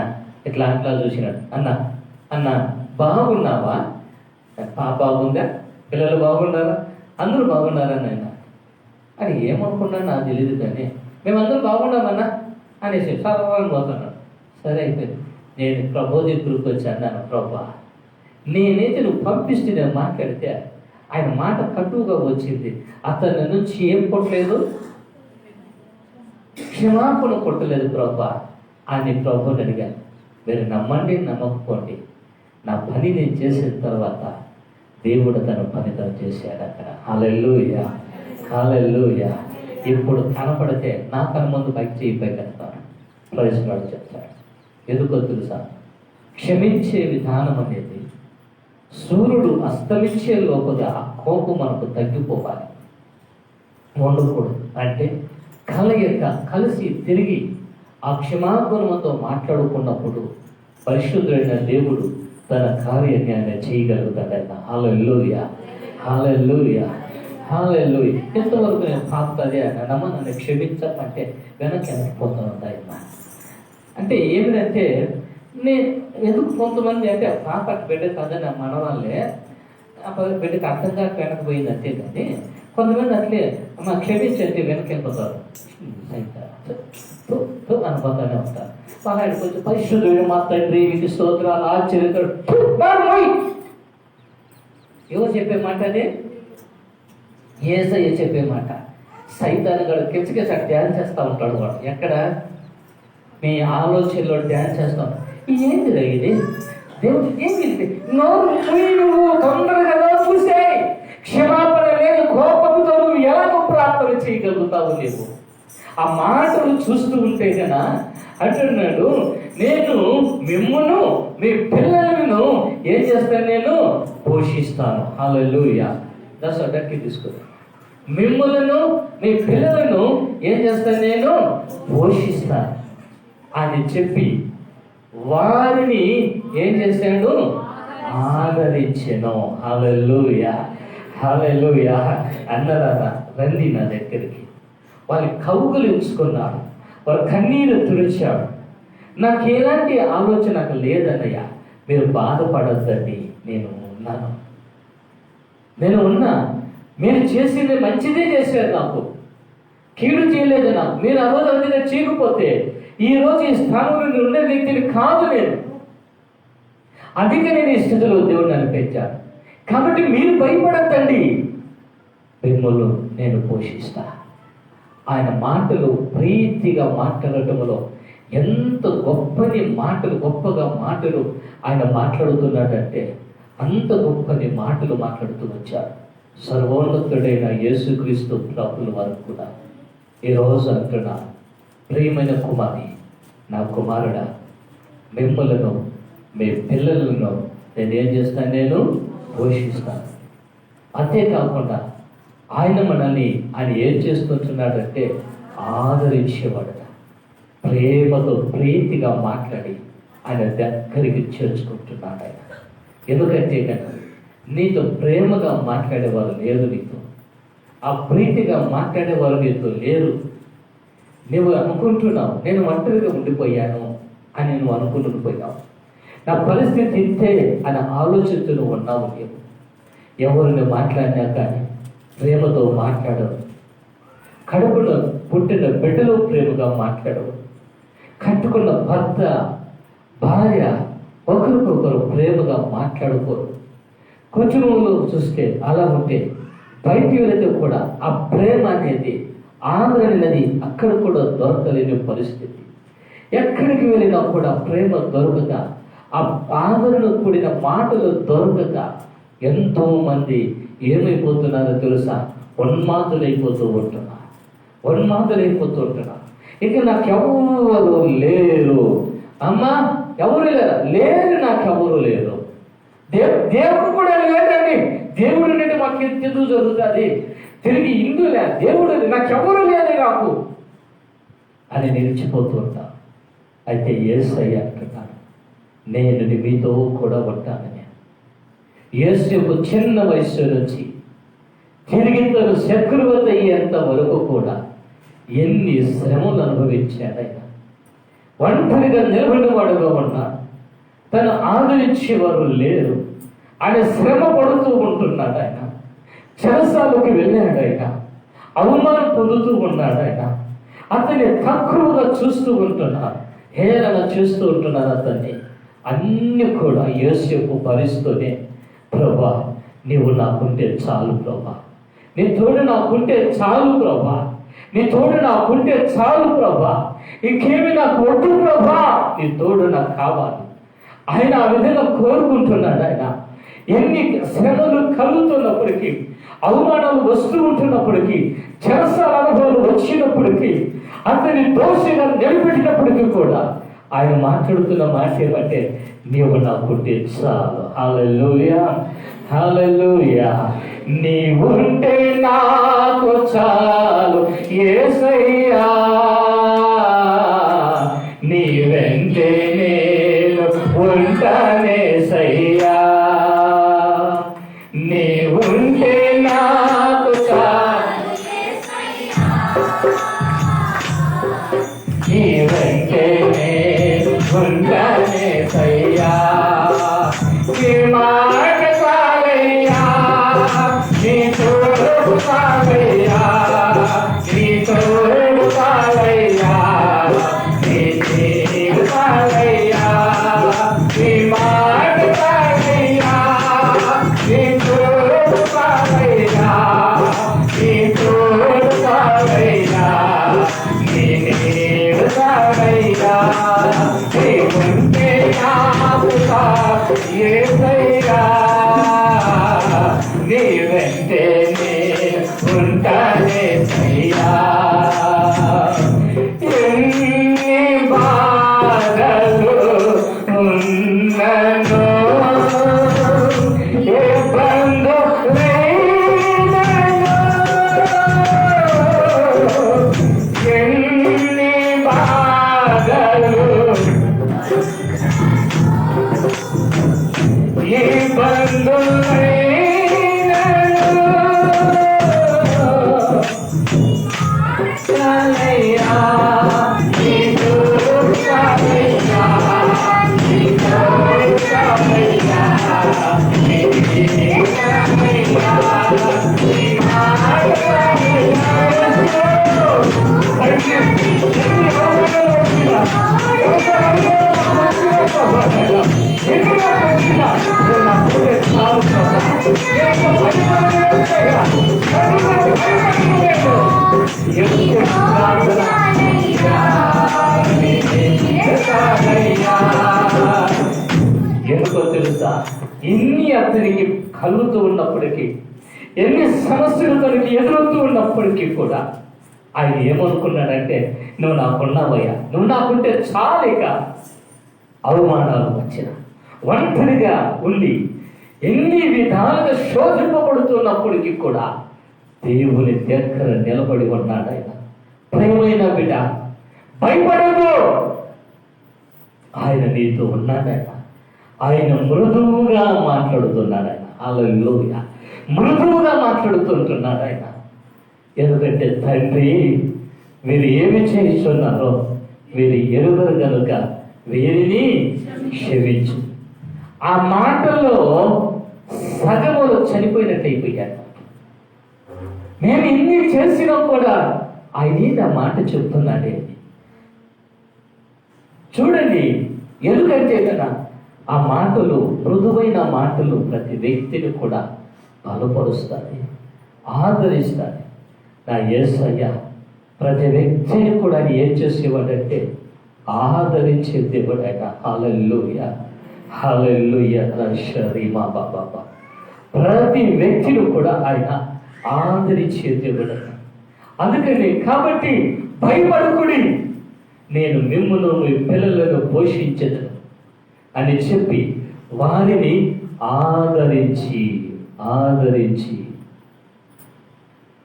ఇట్లా చూసినాడు. అన్న బాగున్నావా? పాప బాగుందా? పిల్లలు బాగున్నారా? అందరూ బాగున్నారా నాయన అని ఏమనుకున్నాను నాకు తెలియదు, కానీ మేమందరూ బాగున్నామన్నా అనేసి సర్వాన్ని పోతున్నాడు. సరే అయిపోయింది. నేను ప్రభు దగ్గరికి వచ్చి అన్నాను, ప్రభా నేనైతే నువ్వు పంపిస్తే నేను మాట్లాడితే ఆయన మాట కటువుగా వచ్చింది. అతని నుంచి ఏం కొట్టలేదు, క్షమాపణ కొట్టలేదు ప్రభా అని ప్రభుని అడిగాను. మీరు నమ్మండి నమ్మకపోండి, నా పని నేను చేసిన తర్వాత దేవుడు తన పని తను చేశాడు అక్కడ. హల్లెలూయా, హల్లెలూయా. ఇప్పుడు కనపడితే నా కను ముందు పైకి చేయి పైకెత్తాను. ప్రవేశించాడు చెప్తాడు. ఎందుకో తెలుసా? క్షమించే విధానం అనేది సూర్యుడు అస్తమించే లోపుగా ఆ కోపం మనకు తగ్గిపోవాలి, ఉండకూడదు. అంటే కలిసి తిరిగి ఆ క్షమాపణతో మాట్లాడుకున్నప్పుడు పరిశుద్ధుడైన దేవుడు తన కార్యాన్ని ఆయన చేయగలుగుతాడన్న. హల్లెలూయా, హల్లెలూయా, హల్లెలూయా. ఎంతవరకు నేను పాపుతుంది అన్నమ్మ, నన్ను క్షమించమంటే వెనక్కి వెళ్ళిపోతుంది ఆయన. అంటే ఏమిటంటే నేను ఎందుకు కొంతమంది అంటే పాప బిడ్డ కాదని మనవాళ్ళే బిడ్డకి అర్థం కాక వెనకపోయింది అంతే. కానీ కొంతమంది అట్లే అమ్మ క్షమించంటే వెనక్కి వెళ్ళిపోతారు, అనుకుంటానే ఉంటారు. ఆయన కొంచెం పరిశుద్ధుడు, మా తండ్రి మీకు స్తోత్రాలు ఆశ్చర్యతాడు. ఎవరు చెప్పే మాట అదే? యేసయ్య చెప్పే మాట. సైతాన్ గడు కిచకిచ డ్యాన్స్ చేస్తూ ఉంటాడు. వాడు ఎక్కడ మీ ఆలోచనలో డ్యాన్స్ చేస్తాం. ఏంటిదా ఇది? దేవుడు ఏంటి? నువ్వు తొందరగా చూసే క్షమాపణ లేని కోపంతో నువ్వు ఎలాగో ప్రార్థన చేయగలుగుతావు? లేవు ఆ మాటలు చూస్తూ ఉంటే కదా అంటున్నాడు, నేను మిమ్మును మీ పిల్లలను ఏం చేస్తాను? నేను పోషిస్తాను. హల్లెలూయా. దర్శకి తీసుకో. మిమ్ములను మీ పిల్లలను ఏం చేస్తాను? నేను పోషిస్తాను అని చెప్పి వారిని ఏం చేశాడు? ఆదరించెను. హల్లెలూయా, హల్లెలూయా. అన్నదానా రండి నా దగ్గరికి. వాళ్ళ కవుగులు ఉంచుకున్నాడు, వారు కన్నీరు తుడిచాడు. నాకు ఎలాంటి ఆలోచన నాకు లేదన్నయ్య, మీరు బాధపడద్దండి, నేను ఉన్నా. మీరు చేసింది మంచిదే చేశారు, నాకు కీడు చేయలేదు. నాకు మీరు ఆ రోజు అదిగా చేయకపోతే ఈరోజు ఈ స్థానంలో నేను ఉండే వ్యక్తిని కాదు నేను. అందుకే నేను ఈ స్థితిలో దేవుడు నన్ను పెంచాను. కాబట్టి మీరు భయపడద్దండి, మిమ్మల్ని నేను పోషిస్తా. ఆయన మాటలు ప్రీతిగా మాట్లాడటంలో ఎంత గొప్పగా మాటలు ఆయన మాట్లాడుతున్నాడంటే అంత గొప్పని మాటలు మాట్లాడుతూ వచ్చారు. సర్వోన్నతుడైన యేసుక్రీస్తు ప్రభుల వరకు కూడా ఈరోజు అంటున్నా, ప్రియమైన కుమారి, నా కుమారుడా, మిమ్మలను మీ పిల్లలను నేనేం చేస్తాను? నేను పోషిస్తాను. అంతేకాకుండా ఆయన మనల్ని ఆయన ఏం చేసుకుంటున్నాడంటే ఆదరించేవాడు, ప్రేమతో ప్రీతిగా మాట్లాడి ఆయన దగ్గరికి చేర్చుకుంటున్నాడు ఆయన. ఎందుకంటే కనుక నీతో ప్రేమగా మాట్లాడేవారు లేరు, నీతో ఆ ప్రీతిగా మాట్లాడేవారు నీతో లేరు. నువ్వు అనుకుంటున్నావు నేను ఒంటరిగా ఉండిపోయాను అని నువ్వు అనుకుంటుపోయావు. నా పరిస్థితి ఇంతే అని ఆలోచిస్తూ నువ్వు ఉన్నావు. లేవు ఎవరిని మాట్లాడినా కానీ ప్రేమతో మాట్లాడవు. కడుపులో పుట్టిన బిడ్డలో ప్రేమగా మాట్లాడవు. కట్టుకున్న భర్త భార్య ఒకరికొకరు ప్రేమగా మాట్లాడుకోరు. కుటుంబంలో చూస్తే అలా ఉంటే బయటికి వెళితే కూడా ఆ ప్రేమ అనేది ఆదరణది అక్కడ కూడా దొరకలేని పరిస్థితి. ఎక్కడికి వెళ్ళినా కూడా ప్రేమ దొరకక, ఆ ఆదరణ కూడిన మాటలు దొరకక ఎంతో మంది ఏమైపోతున్నారో తెలుసా? ఉన్మాదులైపోతూ ఉంటున్నారు. ఇక నాకెవరు లేరు అమ్మా, ఎవరు లేరు, నాకెవరు లేరు. దేవుడు కూడా లేదండి. దేవుడు అంటే మాకు ఎందుకు జరుగుతుంది? తిరిగి ఇందులే దేవుడు నాకెవరు లేదు నాకు అని నిలిచిపోతూ ఉంటాం. అయితే యేసయ్య అంటున్నాడు, నేను మీతో కూడా ఉంటానని. యేసుకు చిన్న వయసు నుంచి తిరిగి తను చక్రవర్తి అయ్యేంత వరకు కూడా ఎన్ని శ్రమలు అనుభవించాడైనా. ఒంటరిగా నిలబడినవాడుగా ఉన్నా తను ఆదరించేవారు లేరు. ఆయన శ్రమ పడుతూ ఉంటున్నాడు. ఆయన చెరసాలకు వెళ్ళాడు. ఆయన అవమానం పొందుతూ ఉన్నాడు. ఆయన అతన్ని తక్కువగా చూస్తూ ఉంటున్నారు, హేళన చూస్తూ ఉంటున్నారు అతన్ని. అన్నీ కూడా యోసేపు భరిస్తూనే, ప్రభా నీవు నాకుంటే చాలు ప్రభా, నీ తోడు నాకుంటే చాలు ప్రభా, నీ తోడు నాకుంటే చాలు ప్రభా, ఇంకేమి నాకు వద్దు ప్రభా, నీ తోడు నాకు కావాలి. ఆయన ఆ విధంగా కోరుకుంటున్నాడు. ఆయన ఎన్ని శ్రమలు కలుగుతున్నప్పటికీ, అవమానాలు వస్తూ ఉంటున్నప్పటికీ, చెరసాల అనుభవాలు వచ్చినప్పటికీ, అతని దోషిగా నిలబెట్టినప్పటికీ కూడా ఆయన మాట్లాడుతున్న మాట ఏమంటే, నీవు నాకుంటే చాలు. హల్లెలూయా, హల్లెలూయా. నీవుంటే నాకు చాలు యేసయ్యా, నీ వెంటే నేను ఉంటానేసయ్యా. నీవుంటే నాకు చాలు, నీ వెంటే నేను ఉంటానేసయ్యా. నీ మాట చాలయ్యా, నీ తోడు చాలయ్యా, నీ తోడు చాలయ్యా, నీ నీవు చాలయ్యా. నీ మాట చాలయ్యా, నీ తోడు చాలయ్యా, నీ తోడు చాలయ్యా, నీ నీవు చాలయ్యా. నీవుంటే నాకు చాలు యేసయ్యా, నీ వెంటే నేను ఉంటానేసయ్యా. ఎన్ని బాధలు ఉన్ననో, ఏ బంధులైననో, ఎన్ని బాధలు ఈ బంధులైననో, చాలయ్యా, నీ తోడు చాలయ్యా, నీ తోడు చాలయ్యా, నీ నీవు చాలయ్యా, నీ మాట చాలయ్యా. ఎందుకో తెలుసా, ఇన్ని అతనికి కలుగుతూ ఉన్నప్పటికీ, ఎన్ని సమస్యలు తనకి ఎదురవుతూ ఉన్నప్పటికీ కూడా ఆయన ఏమనుకున్నాడంటే, నువ్వు నాకున్నావయ్యా, నువ్వు నాకుంటే చాలిక. అవమానాలు వచ్చిన, ఒంటరిగా ఉండి ఎన్ని విధాలుగా శోధింపబడుతున్నప్పటికీ కూడా దేవుని దగ్గర నిలబడి ఉన్నాడు ఆయన. ప్రియమైన బిడ్డ, భయపడదు, ఆయన నీతో ఉన్నాడాయన. ఆయన మృదువుగా మాట్లాడుతున్నాడు. ఆయన హల్లెలూయా, మృదువుగా మాట్లాడుతుంటున్నాడు ఆయన. ఎందుకంటే తండ్రి, మీరు ఏమి చేస్తున్నారో వీరు ఎరుగరు కనుక వీరిని క్షమించు. ఆ మాటలో సగములు చనిపోయినట్టు అయిపోయారు. మేము ఇన్ని చేసినా కూడా ఆయన ఆ మాట చెప్తున్నాడే. చూడండి, ఎందుకంటే కదా ఆ మాటలు, మృదువైన మాటలు ప్రతి వ్యక్తిని కూడా బలపరుస్తాయి, ఆదరిస్తాయి. నా యేసయ్య ప్రతి వ్యక్తిని కూడా ఆయన ఏం చేసేవాడంటే ఆదరించే దేవుడు ఆయన. హల్లెలూయా, హల్లెలూయా. మా బాబా ప్రతి వ్యక్తిని కూడా ఆయన ఆదరించే దేవుడు ఆయన. అందుకని కాబట్టి భయపడకుడి, నేను మిమ్మును మీ పిల్లలను పోషించదను అని చెప్పి వారిని ఆదరించి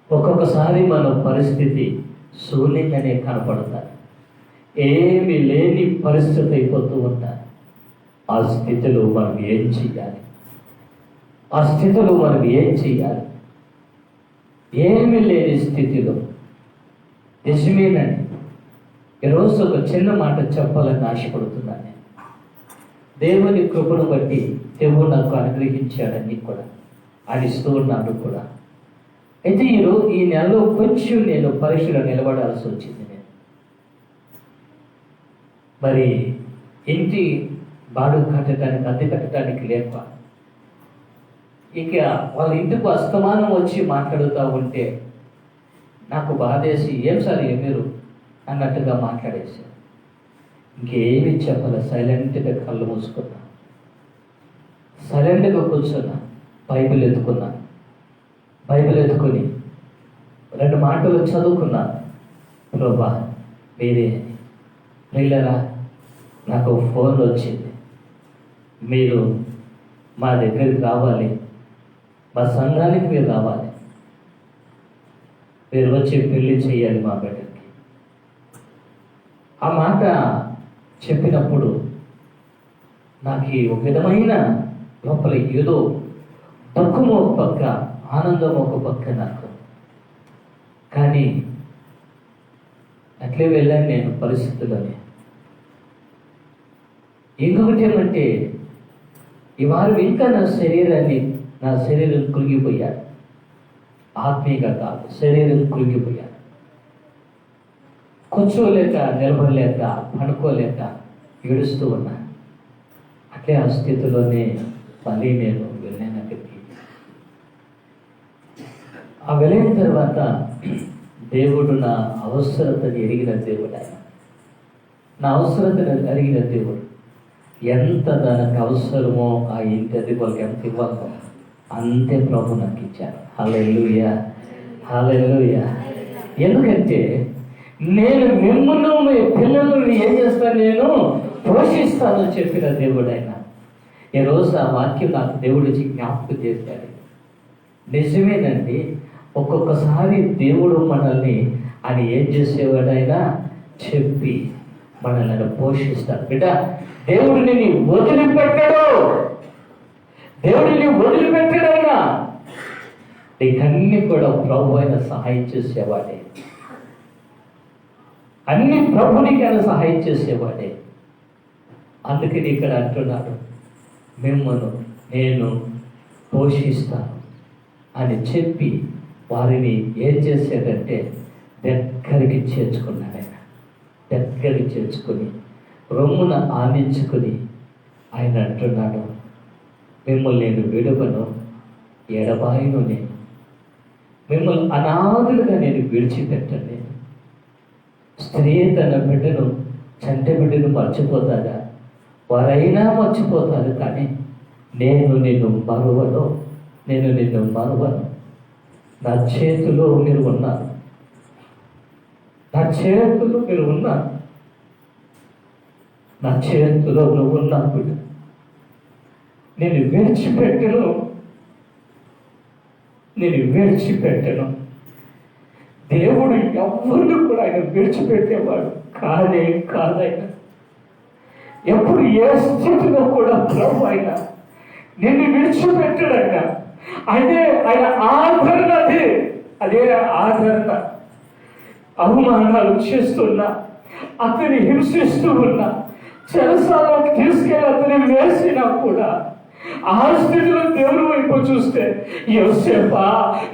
ఒక్కొక్కసారి మన పరిస్థితి శూన్యంగానే కనపడతాయి. ఏమీ లేని పరిస్థితి అయిపోతూ ఉంటారు. ఆ స్థితిలో మనం ఏం చెయ్యాలి? ఆ స్థితిలో మనం ఏం చెయ్యాలి? ఏమీ లేని స్థితిలో నిజమేనండి. ఈరోజు ఒక చిన్న మాట చెప్పాలని ఆశపడుతున్నాను. నేను దేవుని కృపను బట్టి దేవుడు నాకు అనుగ్రహించాడని కూడా ఆడిస్తూ ఉన్నాడు కూడా. అయితే ఈ నెలలో కొంచెం నేను పరీక్షలో నిలబడాల్సి వచ్చింది. నేను మరి ఇంటి బాడు కట్టడానికి, అద్దె కట్టడానికి లేక ఇక వాళ్ళ ఇంటికి అస్తమానం వచ్చి మాట్లాడుతూ ఉంటే నాకు బాధేసి, ఏం సార్ మీరు అన్నట్టుగా మాట్లాడేశారు. ఇంకేమీ చెప్పాలి, సైలెంట్గా కళ్ళు మూసుకున్నా, సైలెంట్గా కూర్చున్నా, బైబిల్ ఎత్తుకొని 2 మాటలు చదువుకున్నా. ప్రభా మీరే పిల్లరా, నాకు ఫోన్ వచ్చింది, మీరు మా దగ్గరికి రావాలి, మా సంఘానికి మీరు రావాలి, మీరు వచ్చి పెళ్లి చేయాలి మా బిడ్డకి. ఆ మాట చెప్పినప్పుడు నాకు ఒక విధమైన లోపల ఏదో దుఃఖము ఒక పక్క, ఆనందం ఒక పక్క నాకు. కానీ అట్లే వెళ్ళాను నేను పరిస్థితుల్లోనే. ఇంకొకటి ఏమంటే, ఈ వారు ఇంకా నా శరీరం కృంగిపోయారు. ఆత్మీయంగా కాదు, శరీరం కృంగిపోయారు. కూర్చోలేక, నిలబడలేక, పడుకోలేక ఏడుస్తూ ఉన్నా. అట్లే ఆ స్థితిలోనే మళ్ళీ నేను వెళ్ళాను అక్కడికి. ఆ వెళ్ళిన తర్వాత దేవుడు నా అవసరతని ఎరిగిన దేవుడు. ఆయన నా అవసరతను అడిగిన దేవుడు. ఎంత దానికి అవసరమో ఆ ఇంటి అది వాళ్ళకి ఎంత ఇవ్వాలో అంతే ప్రభు నాకు ఇచ్చారు. హల్లెలూయా, హల్లెలూయా. ఎందుకంటే నేను మిమ్మల్ని, మీ పిల్లల్ని ఏం చేస్తాను, నేను పోషిస్తానని చెప్పిన దేవుడు ఆయన. ఈరోజు ఆ వాక్యం నాకు దేవుడు వచ్చి జ్ఞాపకం చేశాడు. నిజమేనండి, ఒక్కొక్కసారి దేవుడు మనల్ని ఆయన ఏం చేసేవాడైనా చెప్పి మనల్ని పోషిస్తాడు. బిడ్డ, దేవుడిని వదిలిపెట్టాడు, దేవుడిని వదిలిపెట్టాడైనా నీకన్నీ కూడా ప్రభు అయిన సహాయం చేసేవాడే. అన్ని ప్రభునికి ఆయన సహాయం చేసేవాడే. అందుకని ఇక్కడ అంటున్నాడు, మిమ్మల్ని నేను పోషిస్తాను అని చెప్పి వారిని ఏం చేశాడంటే దగ్గరికి చేర్చుకున్నాడు. ఆయన దగ్గరికి చేర్చుకొని రొమ్మున ఆనించుకొని ఆయన అంటున్నాడు, మిమ్మల్ని నేను విడువను, ఎడబాయను, నేను మిమ్మల్ని అనాథులుగా నేను విడిచిపెట్టను. నేను స్త్రీ తన బిడ్డను, చంటి బిడ్డను మర్చిపోతాడా? వారైనా మర్చిపోతారు, కానీ నేను నిన్ను మరువను, నేను నిన్ను మరువను. నా చేతిలో మీరు ఉన్నారు, నా చేతులు మీరు ఉన్నారు, నా చేతిలో నువ్వు ఉన్నప్పుడు నేను విడిచిపెట్టను, నేను విడిచిపెట్టను. దేవుడు ఎవరిని కూడా ఆయన విడిచిపెట్టేవాడు కాదైనా. ఎప్పుడు ఏ స్థితిలో కూడా ప్రభు అయినా నిన్ను విడిచిపెట్టాడైనా. అదే ఆయన ఆదరణ, అదే ఆదరణ. అవమానాలు చేస్తున్నా, అతని హింసిస్తూ ఉన్నా, చెరసాలకు తీసుకెళ్ళి అతని వేసినా కూడా ఆ స్థితిలో దేవుని వైపు చూస్తే, యోసేపా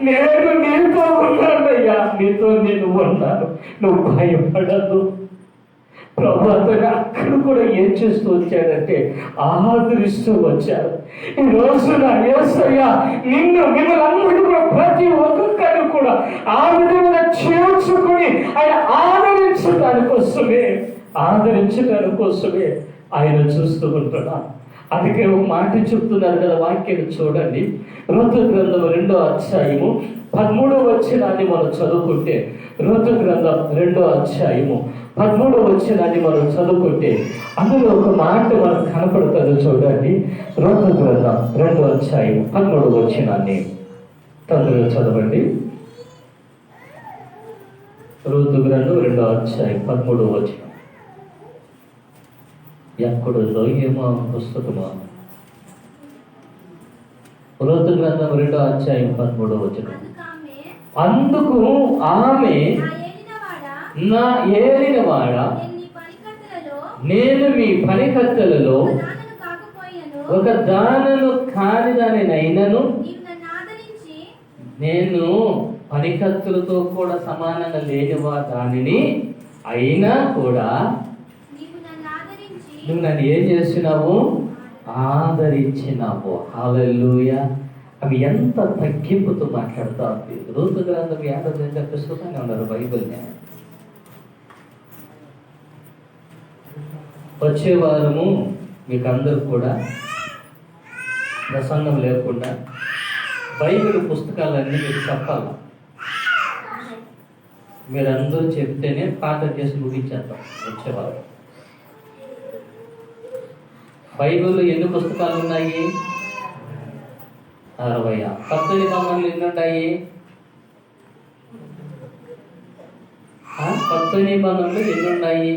నేను నీతో ఉన్నానయ్యా, నీతో నేను ఉన్నాను, నువ్వు భయపడద్దు. ప్రభు అతను అక్కడ కూడా ఏం చేస్తూ వచ్చాడంటే ఆదరిస్తూ వచ్చాడు. ఈ రోజున యేసయ్య మిమ్మల్ని అందరూ కూడా ప్రతి ఒక్కొక్కరు కూడా ఆ విధంగా చేర్చుకుని ఆయన ఆదరించడానికి కోసమే ఆయన చూస్తూ ఉంటున్నాడు. అందుకే ఒక మాట చెప్తున్నారు కదా, వాక్యం చూడండి. ఋతు గ్రంథం 2వ అధ్యాయము 13వ వచనాన్ని మనం చదువుకుంటే, ఋతు గ్రంథం 2వ అధ్యాయము 13వ వచనాన్ని మనం చదువుకుంటే అందులో ఒక మాట మనకు కనపడుతుంది. చూడండి, ఋతు గ్రంథం 2వ అధ్యాయం 13వ వచనాన్ని తొందరగా చదవండి. ఋతు గ్రంథం 2వ అధ్యాయం 13వ వచనం. ఎక్కడుందో ఏమో పుస్తకమా. రూతు గ్రంథం 2వ అధ్యాయం 13వ వచనం. అందుకు ఆమె నా ఏలినవాడ, నేను మీ పనికత్తెలలో ఒక దానను కాని దానినైనను, నేను పనికత్తులతో కూడా సమానంగా లేనివా దానిని అయినా కూడా నువ్వు నన్ను ఏం చేసినావు? ఆదరించినావు. హల్లెలూయా. అవి ఎంత తగ్గింపుతో మాట్లాడతావు. రూతు గ్రంథం 5వ పుస్తకాన్ని ఉన్నారు బైబిల్ని. వచ్చే వారము మీకు అందరూ కూడా ప్రసంగం లేకుండా బైబిల్ పుస్తకాలన్నీ మీకు చెప్పాలి. మీరందరూ చెప్తేనే ప్రార్థన చేసి ముగించేద్దాం. వచ్చేవారు బైబిల్లో ఎన్ని పుస్తకాలు ఉన్నాయి? 60. కొత్త నిబంధనలు ఎన్ని ఉన్నాయి? కొత్త నిబంధనలు ఎన్ని ఉన్నాయి?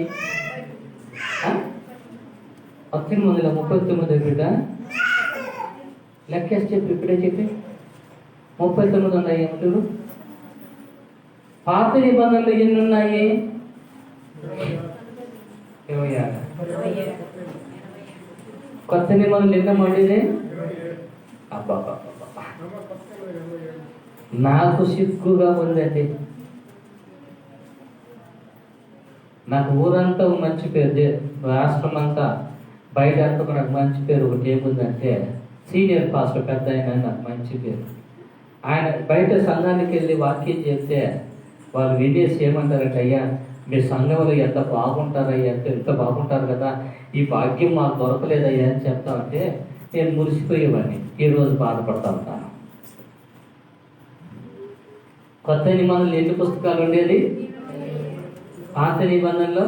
1939 బిడ్డ లెక్కేసి చెప్పి ఇప్పుడే చెప్పి 39 ఉన్నాయి. ఏమంటారు? పాత నిబంధనలు ఎన్ని ఉన్నాయి? 26. కొత్త నిబంధనలు ఎన్న మండిదే? అబ్బా, నాకు సిగ్గుగా ఉందండి. నాకు ఊరంతా మంచి పేరు, రాష్ట్రం అంతా బయట అంతా నాకు మంచి పేరు. ఒకటి ఏముందంటే సీనియర్ పాస్టర్ పెద్ద ఆయన, నాకు మంచి పేరు. ఆయన బయట సంఘానికి వెళ్ళి వాక్యం చెప్తే వాళ్ళు వినేసి ఏమంటారంటే, అయ్యా మీ సంఘంలో ఎంత బాగుంటారయ్యా, ఎంత బాగుంటారు కదా, ఈ భాగ్యం మాకు దొరకలేదయ్యా అని చెప్తామంటే నేను మురిసిపోయేవాడిని. ఈరోజు బాధపడతా ఉంటాను. కొత్త నిబంధనలు ఎన్ని పుస్తకాలు ఉండేది? పాత నిబంధనలో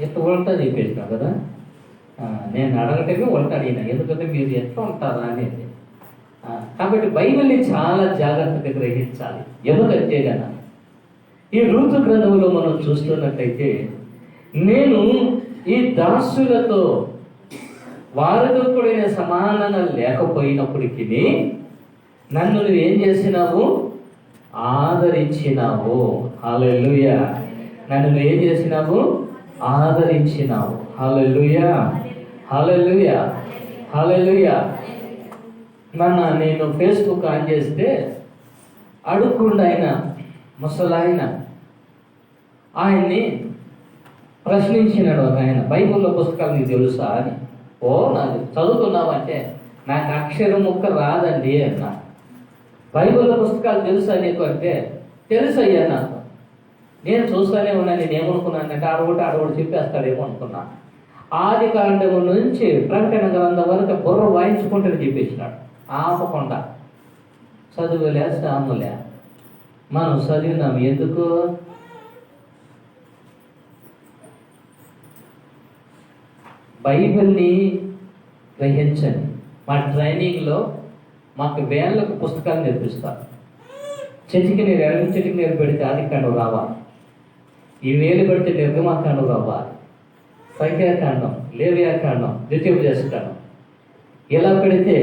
ఎంత ఉల్టా చెప్పేసినావు కదా. నేను అడగటమే ఉల్టా అడిగినా, ఎందుకంటే మీరు ఎట్లా ఉంటారా అనేది. కాబట్టి బైబిల్ని చాలా జాగ్రత్తగా గ్రహించాలి. ఎందుకంటే కదా ఈ రూతు గ్రంథంలో మనం చూస్తున్నట్టయితే, నేను ఈ దాసులతో వారితో కూడా సమానంగా లేకపోయినప్పటికీ నన్ను నువ్వు ఏం చేసినావు? ఆదరించినావు. హల్లెలూయా. నన్ను నువ్వు ఏం చేసినావు? ఆదరించినావు. హల్లెలూయా, హల్లెలూయా, హల్లెలూయా. నేను ఫేస్బుక్ ఆన్ చేస్తే అడుక్కుండా ముసలాయన ఆయన్ని ప్రశ్నించినాడు ఒక ఆయన, బైబిల్లో పుస్తకాలు నీకు తెలుసా అని. ఓ నాకు చదువుతున్నావు అంటే, నాకు అక్షరం ముక్క రాదండి అన్నా. బైబిల్లో పుస్తకాలు తెలుసా నీకు అంటే, తెలుసు అయ్యా నాకు. నేను చూస్తూనే ఉన్నాను. నేను ఏమనుకున్నానంటే ఆడవాడు చెప్పేస్తాడేమో అనుకున్నా. ఆది కాండము నుంచి ప్రకటన గ్రంథం వరకు బుర్ర వాయించుకుంటే చెప్పేసినాడు ఆపకుండా. చదువులే సాములే మనం చదివినాం. ఎందుకు? బైబిల్ని గ్రహించండి. మా ట్రైనింగ్లో మాకు వేళ్ళకు పుస్తకాలు నేర్పిస్తారు. చెట్టుకి నీరు ఎడమ చెట్టుకి నీరు పెడితే ఆది కాండం రావాలి, ఈ వేలు పెడితే నిర్గమాకాండం రావాలి, సంఖ్యాకాండం, లేవియాకాండం, ద్వితీయోపదేశకాండం. ఇలా పెడితే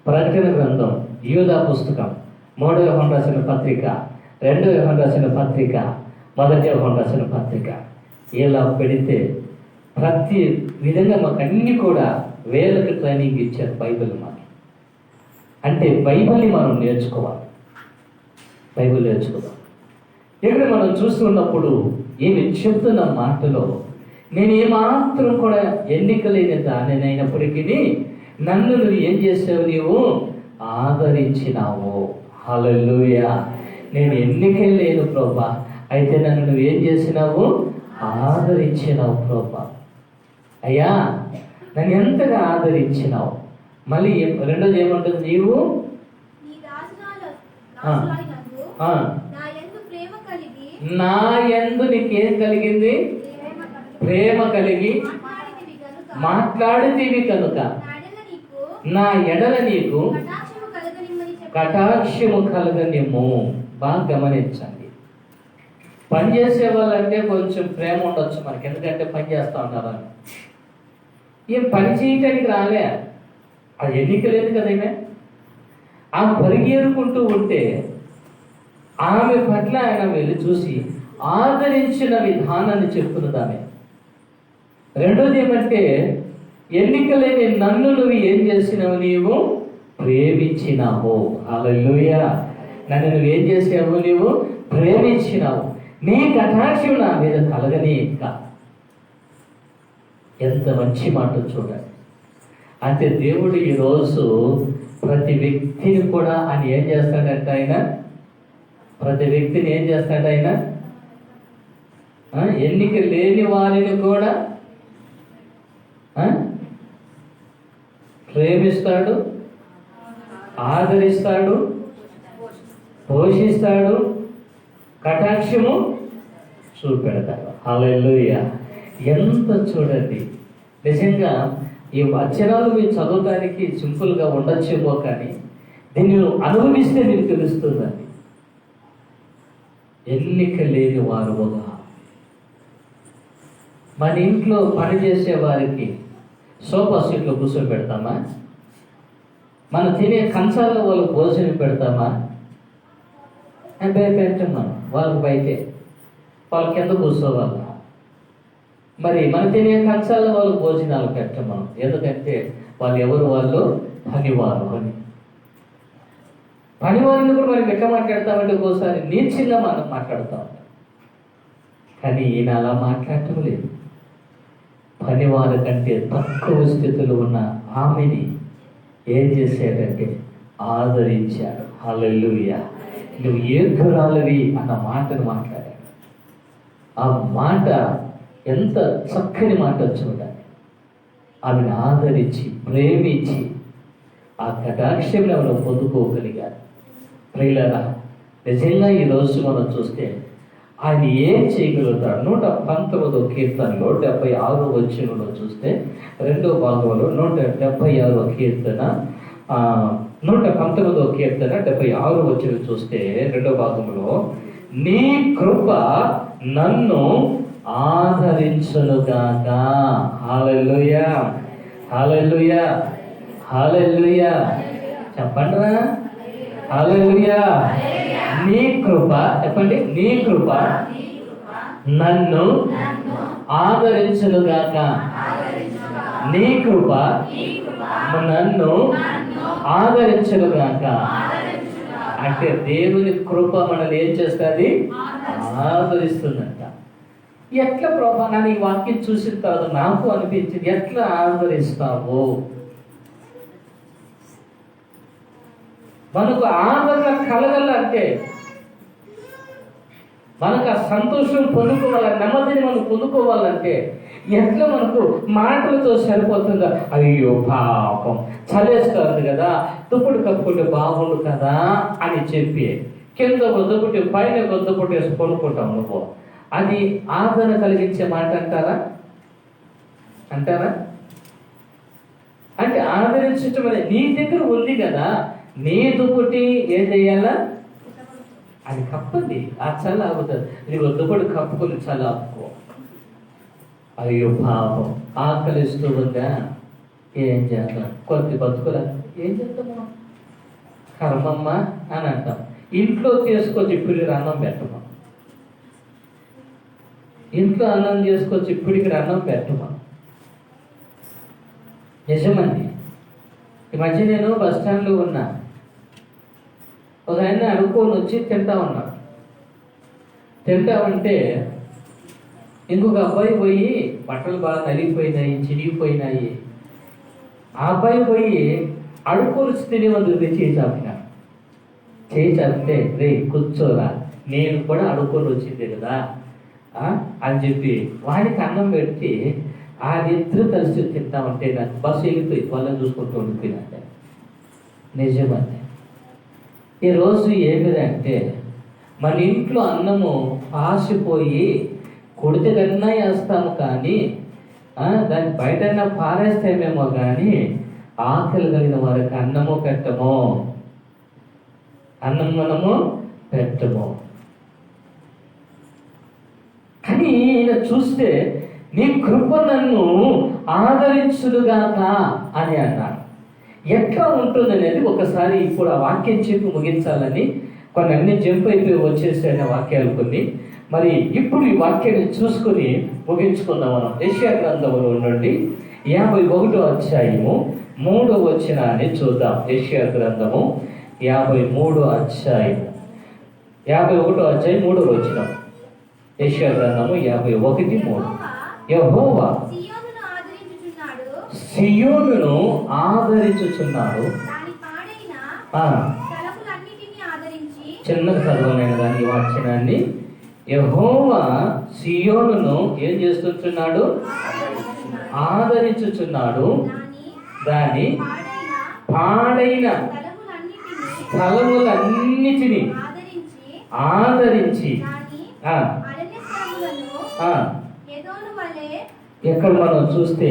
ప్రకటన గ్రంథం, యూదా పుస్తకం, 3వ యోహాను రాసిన పత్రిక, 2వ యోహాను రాసిన పత్రిక, 1వ యోహాను రాసిన పత్రిక, ఇలా పెడితే ప్రతి విధంగా మాకు అన్ని కూడా వేలకు ట్రైనింగ్ ఇచ్చారు బైబిల్ మాకు. అంటే బైబిల్ని మనం నేర్చుకోవాలి. బైబిల్ నేర్చుకోవాలి. ఇక్కడ మనం చూస్తున్నప్పుడు ఏమి చెప్తున్న మాటలో, నేను ఏమాత్రం కూడా ఎన్నిక లేని దానినైనప్పటికీ నన్ను నువ్వు ఏం చేసావు? నీవు ఆదరించినావు. హల్లెలూయా. నేను ఎన్నిక లేను ప్రభా, అయితే నన్ను నువ్వు ఏం చేసినావు? ఆదరించినావు ప్రభా. అయ్యా నన్ను ఎంతగా ఆదరించినావు. మళ్ళీ రెండోది ఏమంటుంది? నీవు నా యందు నీకేం కలిగింది? ప్రేమ కలిగి మాట్లాడితేవి కనుక నా ఎడల నీకు కటాక్షము కలగనిమ్ము. బాగా గమనించండి. పని చేసే వాళ్ళంటే కొంచెం ప్రేమ ఉండొచ్చు మనకి, ఎందుకంటే పని చేస్తూ ఉంటారని. ఏం పని చేయటానికి రాలే, అది ఎన్నిక లేదు కదేమే. ఆమె పరిగెరుకుంటూ ఉంటే ఆమె పట్ల ఆయన వెళ్ళి చూసి ఆదరించిన విధానాన్ని చెప్తున్నది ఆమె. రెండోది ఏమంటే, ఎన్నిక లేని నన్ను నువ్వు ఏం చేసినావు, నీవు ప్రేమించినావు. హల్లెలూయా. నన్ను నువ్వేం చేసావు, నీవు ప్రేమించినావు, నీ కటాక్షం నా మీద కలగని ఇంకా. ఎంత మంచి మాట చూడండి. అంటే దేవుడు ఈరోజు ప్రతి వ్యక్తిని కూడా ఆయన ఏం చేస్తాడంటే, ఆయన ప్రతి వ్యక్తిని ఏం చేస్తాడు ఆయన, ఎన్నిక లేని వారిని కూడా ప్రేమిస్తాడు, ఆదరిస్తాడు, పోషిస్తాడు, కటాక్షము చూపెడతాడు. హల్లెలూయా. ఎంత చూడండి. నిజంగా ఈ అక్షరాలు మీరు చదవడానికి సింపుల్గా ఉండొచ్చేమో, కానీ దీన్ని అనుభవిస్తే మీకు తెలుస్తుందండి. ఎన్నిక లేని వారుగా మన ఇంట్లో పనిచేసే వారికి సోఫా సీట్లో కూర్చోబెడతామా? మనం తినే కంచాల్లో వాళ్ళకి భోజనం పెడతామా? పెట్టాం మనం వాళ్ళకి బయటే, వాళ్ళ కింద కూర్చోవాలి. మరి మన తినే కంచాల్లో వాళ్ళకి భోజనాలు పెట్టాం మనం, ఎందుకంటే వాళ్ళు ఎవరు, వాళ్ళు పనివారు అని. పనివారిని కూడా మనం ఎట్లా మాట్లాడతామంటే ఒక్కోసారి నీచంగా మనం మాట్లాడుతూ ఉంటాం. కానీ ఈయన అలా మాట్లాడటం లేదు. పనివారి కంటే తక్కువ స్థితిలో ఉన్న ఆమెని ఏం చేశాడంటే ఆదరించాడు. హల్లెలూయా. నువ్వు యోగ్యురాలివి అన్న మాటను మాట్లాడాడు. ఆ మాట ఎంత చక్కని మాట చూడాలి. ఆమెను ఆదరించి ప్రేమించి ఆ కటాక్షం ఎవరు పొందుకోగలిగారు. ప్రియులారా, నిజంగా ఈరోజు మనం చూస్తే ఆయన ఏం చేయగలుగుతాడు. 119వ కీర్తనలో 76వ వచనంలో చూస్తే, రెండో భాగంలో 176వ కీర్తన 119వ కీర్తన 76వ వచనం చూస్తే, రెండో భాగంలో, నీ కృప నన్ను ఆదరించునుగాక. హల్లెలూయా, హల్లెలూయా, హల్లెలూయా. చెప్పండిరా, హల్లెలూయా. నీ కృప, చెప్పండి, నీ కృప నన్ను ఆదరించునుగాక. నీ కృప నన్ను ఆదరించునుగాక. అంటే దేవుని కృప మనల్ని ఏం చేస్తుంది, ఆదరిస్తుందంట. ఎట్లా ప్రభా, నన్ను ఈ వాక్యం చూసిన తర్వాత నాకు అనిపించింది, ఎట్లా ఆదరిస్తావు? మనకు ఆదరణ కలగాలంటే, మనకు ఆ సంతోషం పొందుకోవాలి, నెమ్మదిని మనం పొందుకోవాలంటే ఎట్లా మనకు మాటలతో సరిపోతుందా? అయ్యో పాపం చలేస్తుంది కదా, దుప్పటి కప్పుకుంటే బాగుండు కదా అని చెప్పి కింద దుప్పటి పైన దుప్పటి వేసి కొనుక్కుంటాం. నువ్వు అది ఆదరణ కలిగించే మాట అంటారా? అంటారా? అంటే ఆదరించటం అనేది నీ దగ్గర ఉంది కదా, నీ దుప్పటి ఏం చేయాలా, అది కప్పండి, ఆ చల్ల ఆగుతుంది. నీకు దుప్పటి కప్పుకొని చల్ల ఆపుకో. అయ్యో పాపం ఆకలిస్తూ ఉందా, ఏం చేద్దాం, కొద్ది బతుకులా, ఏం చేద్దాము, కర్మమ్మ అని అంటాం. ఇంట్లో తీసుకొచ్చి పిల్లికి అన్నం పెట్టమా, ఇంట్లో అన్నం చేసుకొచ్చి పిడికి అన్నం పెట్టమా. నిజమండి. ఈ మధ్య నేను బస్ స్టాండ్లో ఉన్నా, ఒక ఆయన అడుక్కొని వచ్చి తింటా ఉన్నాడు. తింటామంటే ఇంకొక అబ్బాయి పోయి, బట్టలు బాగా నలిగిపోయినాయి, చిరిగిపోయినాయి. ఆ అబ్బాయి పోయి అడుక్కొని తినేవందుకు చేయి చాపినాడు. చేయి చాపితే, రే కూర్చోరా, నేను కూడా అడుక్కొని వచ్చింది కదా అని చెప్పి వాడికి అన్నం పెట్టి ఆ ఇద్దరు కలిసి తింటామంటే నాకు బస్సు వెళ్ళిపోయి వాళ్ళని చూసుకుంటూ ఉండిపోయినట్టే. నిజమండి. ఈరోజు ఏమిటంటే, మన ఇంట్లో అన్నము పాసిపోయి కొడితే కన్నా వేస్తాము, కానీ దాన్ని బయటన్నా పారేస్తామేమో, కానీ ఆకలి కలిగిన వారికి అన్నము పెట్టము, అన్నం మనము పెట్టము. కానీ ఈయన చూస్తే నీ కృప నన్ను ఆదరించునుగాక అని అన్నాడు. ఎట్లా ఉంటుంది అనేది ఒకసారి ఇప్పుడు ఆ వాక్యం చెప్పి ముగించాలని కొన్ని అన్ని జంప్ అయిపోయి వచ్చేసాయని వాక్యాలు కొన్ని. మరి ఇప్పుడు ఈ వాక్యాన్ని చూసుకుని ముగించుకుందాం మనం. యెషయా గ్రంథంలో నుండి 51వ అధ్యాయము 3వ వచనాన్ని చూద్దాం. యెషయా గ్రంథము 53వ అధ్యాయం 51వ అధ్యాయం 3వ వచనం. యెషయా గ్రంథము 51:3. యెహోవా సియోనును ఆదరించుచున్నాడు. చిన్నగా చదవలేను కానీ ఈ వాక్యాన్ని. యెహోవా సియోనును ఏం చేస్తున్నాడు? ఆదరించుచున్నాడు. దాని పాడైన స్థలములన్నిటినీ ఆదరించి. ఎక్కడ మనం చూస్తే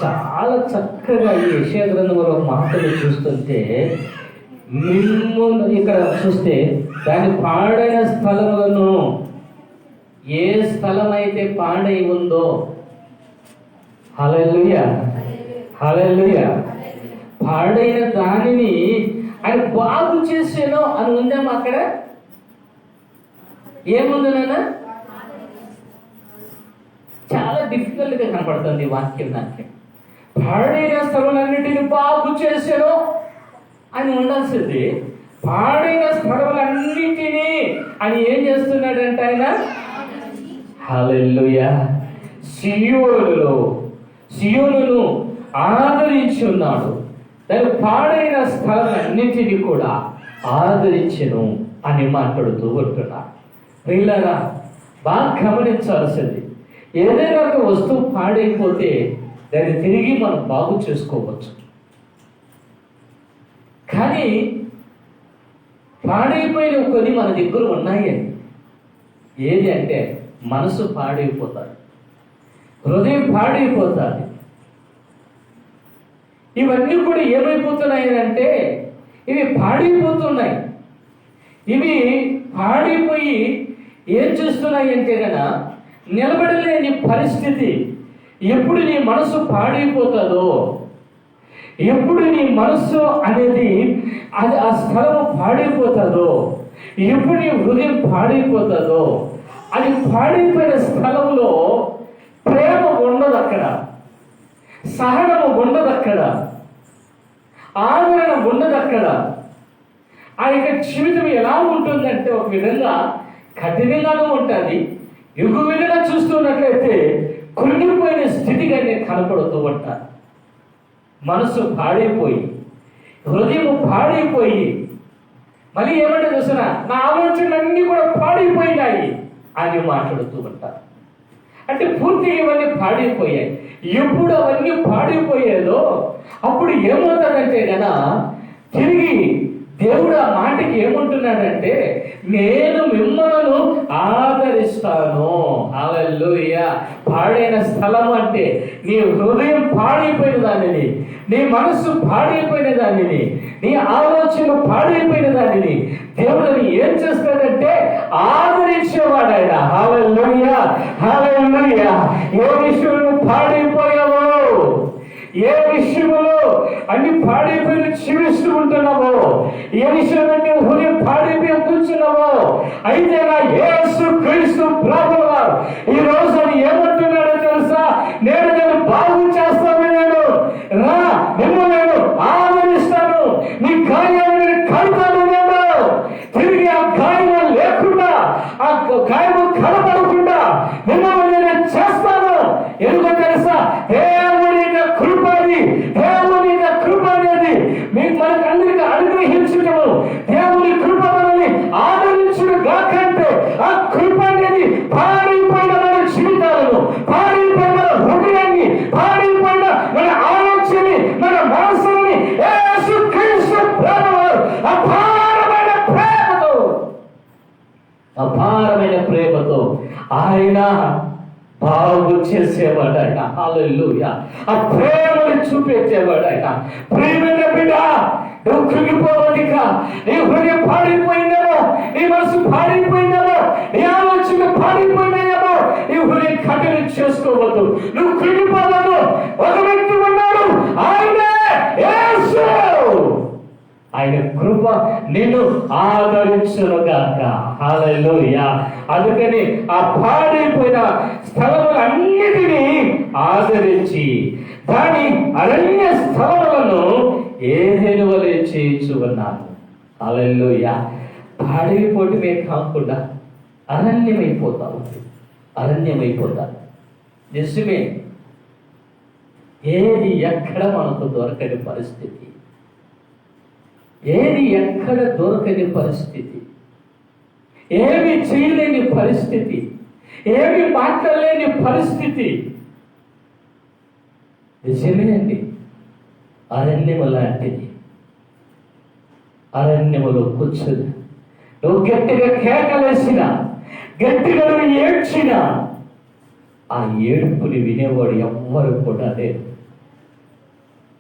చాలా చక్కగా ఈ యెషయా గ్రంథంలో మాటలు చూస్తుంటే మిమ్మును ఇక్కడ చూస్తే దాని పాడైన స్థలములను, ఏ స్థలం అయితే పాడై ఉందో, హల్లెలూయా హల్లెలూయా, పాడైన దానిని ఆయన బాగు చేసాను అని ఉందేమో అక్కడ. ఏముంది నాన్న? చాలా డిఫికల్ట్గా కనపడుతుంది ఈ వాక్యం నాకు. పాడైన స్థలములన్నిటిని బాగు చేసాను అని ఉండాల్సింది పాడైన స్థలములన్నిటినీ అని ఏం చేస్తున్నాడంటే ఆయన? హల్లెలూయా. సియోనును ఆదరించి ఉన్నాడు. దాని పాడైన స్థలములన్నిటినీ కూడా ఆదరించెను అని మాట్లాడుతూ ఉంటున్నారు. ప్రియులారా, బాగా గమనించాల్సింది, ఏదైనా ఒక వస్తువు పాడైపోతే దాన్ని తిరిగి మనం బాగు చేసుకోవచ్చు. కానీ పాడైపోయిన కొన్ని మన దగ్గర ఉన్నాయని. ఏది అంటే మనసు పాడైపోతుంది, హృదయం పాడైపోతుంది. ఇవన్నీ కూడా ఏమైపోతున్నాయి అంటే ఇవి పాడైపోతున్నాయి. ఇవి పాడైపోయి ఏం చేస్తున్నాయి అంటే కనుక నిలబడలేని పరిస్థితి. ఎప్పుడు నీ మనసు పాడైపోతుందో, ఎప్పుడు నీ మనసు అనేది అది ఆ స్థలం పాడైపోతుందో, ఎప్పుడు నీ హృదయం పాడైపోతుందో, అది పాడైపోయిన స్థలంలో ప్రేమ ఉండదు, అక్కడ సహనము ఉండదు, అక్కడ ఆదరణ ఉండదు. అక్కడ ఆ యొక్క జీవితం ఎలా ఉంటుందంటే ఒక విధంగా కఠినంగానూ ఉంటుంది. ఎగువ విధంగా చూస్తున్నట్లయితే కృంగిపోయిన స్థితిగా నేను కనపడుతూ ఉంటాను. మనసు పాడైపోయి, హృదయం పాడైపోయి, మళ్ళీ ఏమంటే చూసినా నా ఆలోచనలన్నీ కూడా పాడైపోయినాయి అని మాట్లాడుతూ ఉంటారు. అంటే పూర్తిగా ఇవన్నీ పాడైపోయాయి. ఎప్పుడు అవన్నీ పాడైపోయేదో అప్పుడు ఏమవుతుందంటే గన తిరిగి దేవుడు ఆ మాటకి ఏమంటున్నాడంటే, నేను మిమ్మల్ని ఆదరిస్తాను. హల్లెలూయా. పాడైన స్థలం అంటే నీ హృదయం పాడైపోయిన దానిని, నీ మనస్సు పాడైపోయిన దానిని, నీ ఆలోచన పాడైపోయిన దానిని దేవుడిని ఏం చేస్తాడంటే ఆదరించేవాడు ఆయన. హల్లెలూయా హల్లెలూయా. ఏ విషయంలో పాడైపోయావో, ఏ విషయంలో అన్ని పాడైపోయిన జీవిస్తూ ఉంటున్నావో, ఏ విషయంలో నువ్వు హృదయం పాడైపోయి కూర్చున్నావో, అయితే నా యేసు క్రీస్తు ప్రభువు వారు ఈ రోజు అని ఏమంటున్నాడో తెలుసా? నేను బాగు చేస్తాను, నేను రా, మిమ్మల్ని నేను ఆదరిస్తాను, నీ గాయాన్ని కడతాను, నేను తిరిగి ఆ గాయం లేకుండా, ఆ గాయం కనపడకుండా మిమ్మల్ని నేను చేస్తాను. ఎందుకో తెలుసా? దేవుని కృప, దేవుని కృప అనేది మీకు మనకు అందరికీ అనుగ్రహించడము, దేవుని కృప మనల్ని ఆదరించడం కాకంటే ఆ కృప అనేది పాడైపోయిన మన జీవితాలను, పాడైపోయిన మన హృదయాన్ని, పాడైపోయిన మన ఆలోచనని, మన మనసుని యేసుక్రీస్తు ప్రభువు అపారమైన ప్రేమతో ఆయన బాగు చేసేవాడట. హల్లెలూయా. ఆ ప్రేమను చూపెట్టేవాడట. ప్రియమైన బిడ్డ, నువ్వు కృంగిపోవద్దిక. నీ హృదయం పాడైపోయిందేమో, నీ మనసు పాడైపోయిందేమో, నీ ఆలోచన పాడైపోయినాయేమో, వ్యూహని కఠిన చేసుకోవద్దు. నువ్వు కృంగిపోవద్దు. ఒక వ్యక్తి ఉన్నాడు, ఆయనే యేసు. ఆయన కృప నిన్ను ఆదరించునుగాక. హల్లెలూయా. అందుకని ఆ పాడైపోయిన స్థలములన్నిటినీ ఆదరించి దాని అరణ్య స్థలములను ఏదైనా వలె చేయించు ఉన్నాను. హల్లెలూయా. పాడైపోవటమే కాకుండా అరణ్యమైపోతావు. అరణ్యమైపోతావు. నిజమే. ఏది ఎక్కడ మనకు దొరకని పరిస్థితి, ఏది ఎక్కడ దొరకని పరిస్థితి, ఏమి చేయలేని పరిస్థితి, ఏమి మాట్లాడలేని పరిస్థితి. నిజమే అండి. అరణ్యము లాంటిది. అరణ్యములో కూర్చుని నువ్వు గట్టిగా కేకలేసిన, గట్టిగా నువ్వు ఏడ్చిన, ఆ ఏడుపుని వినేవాడు ఎవ్వరు కూడా లేరు.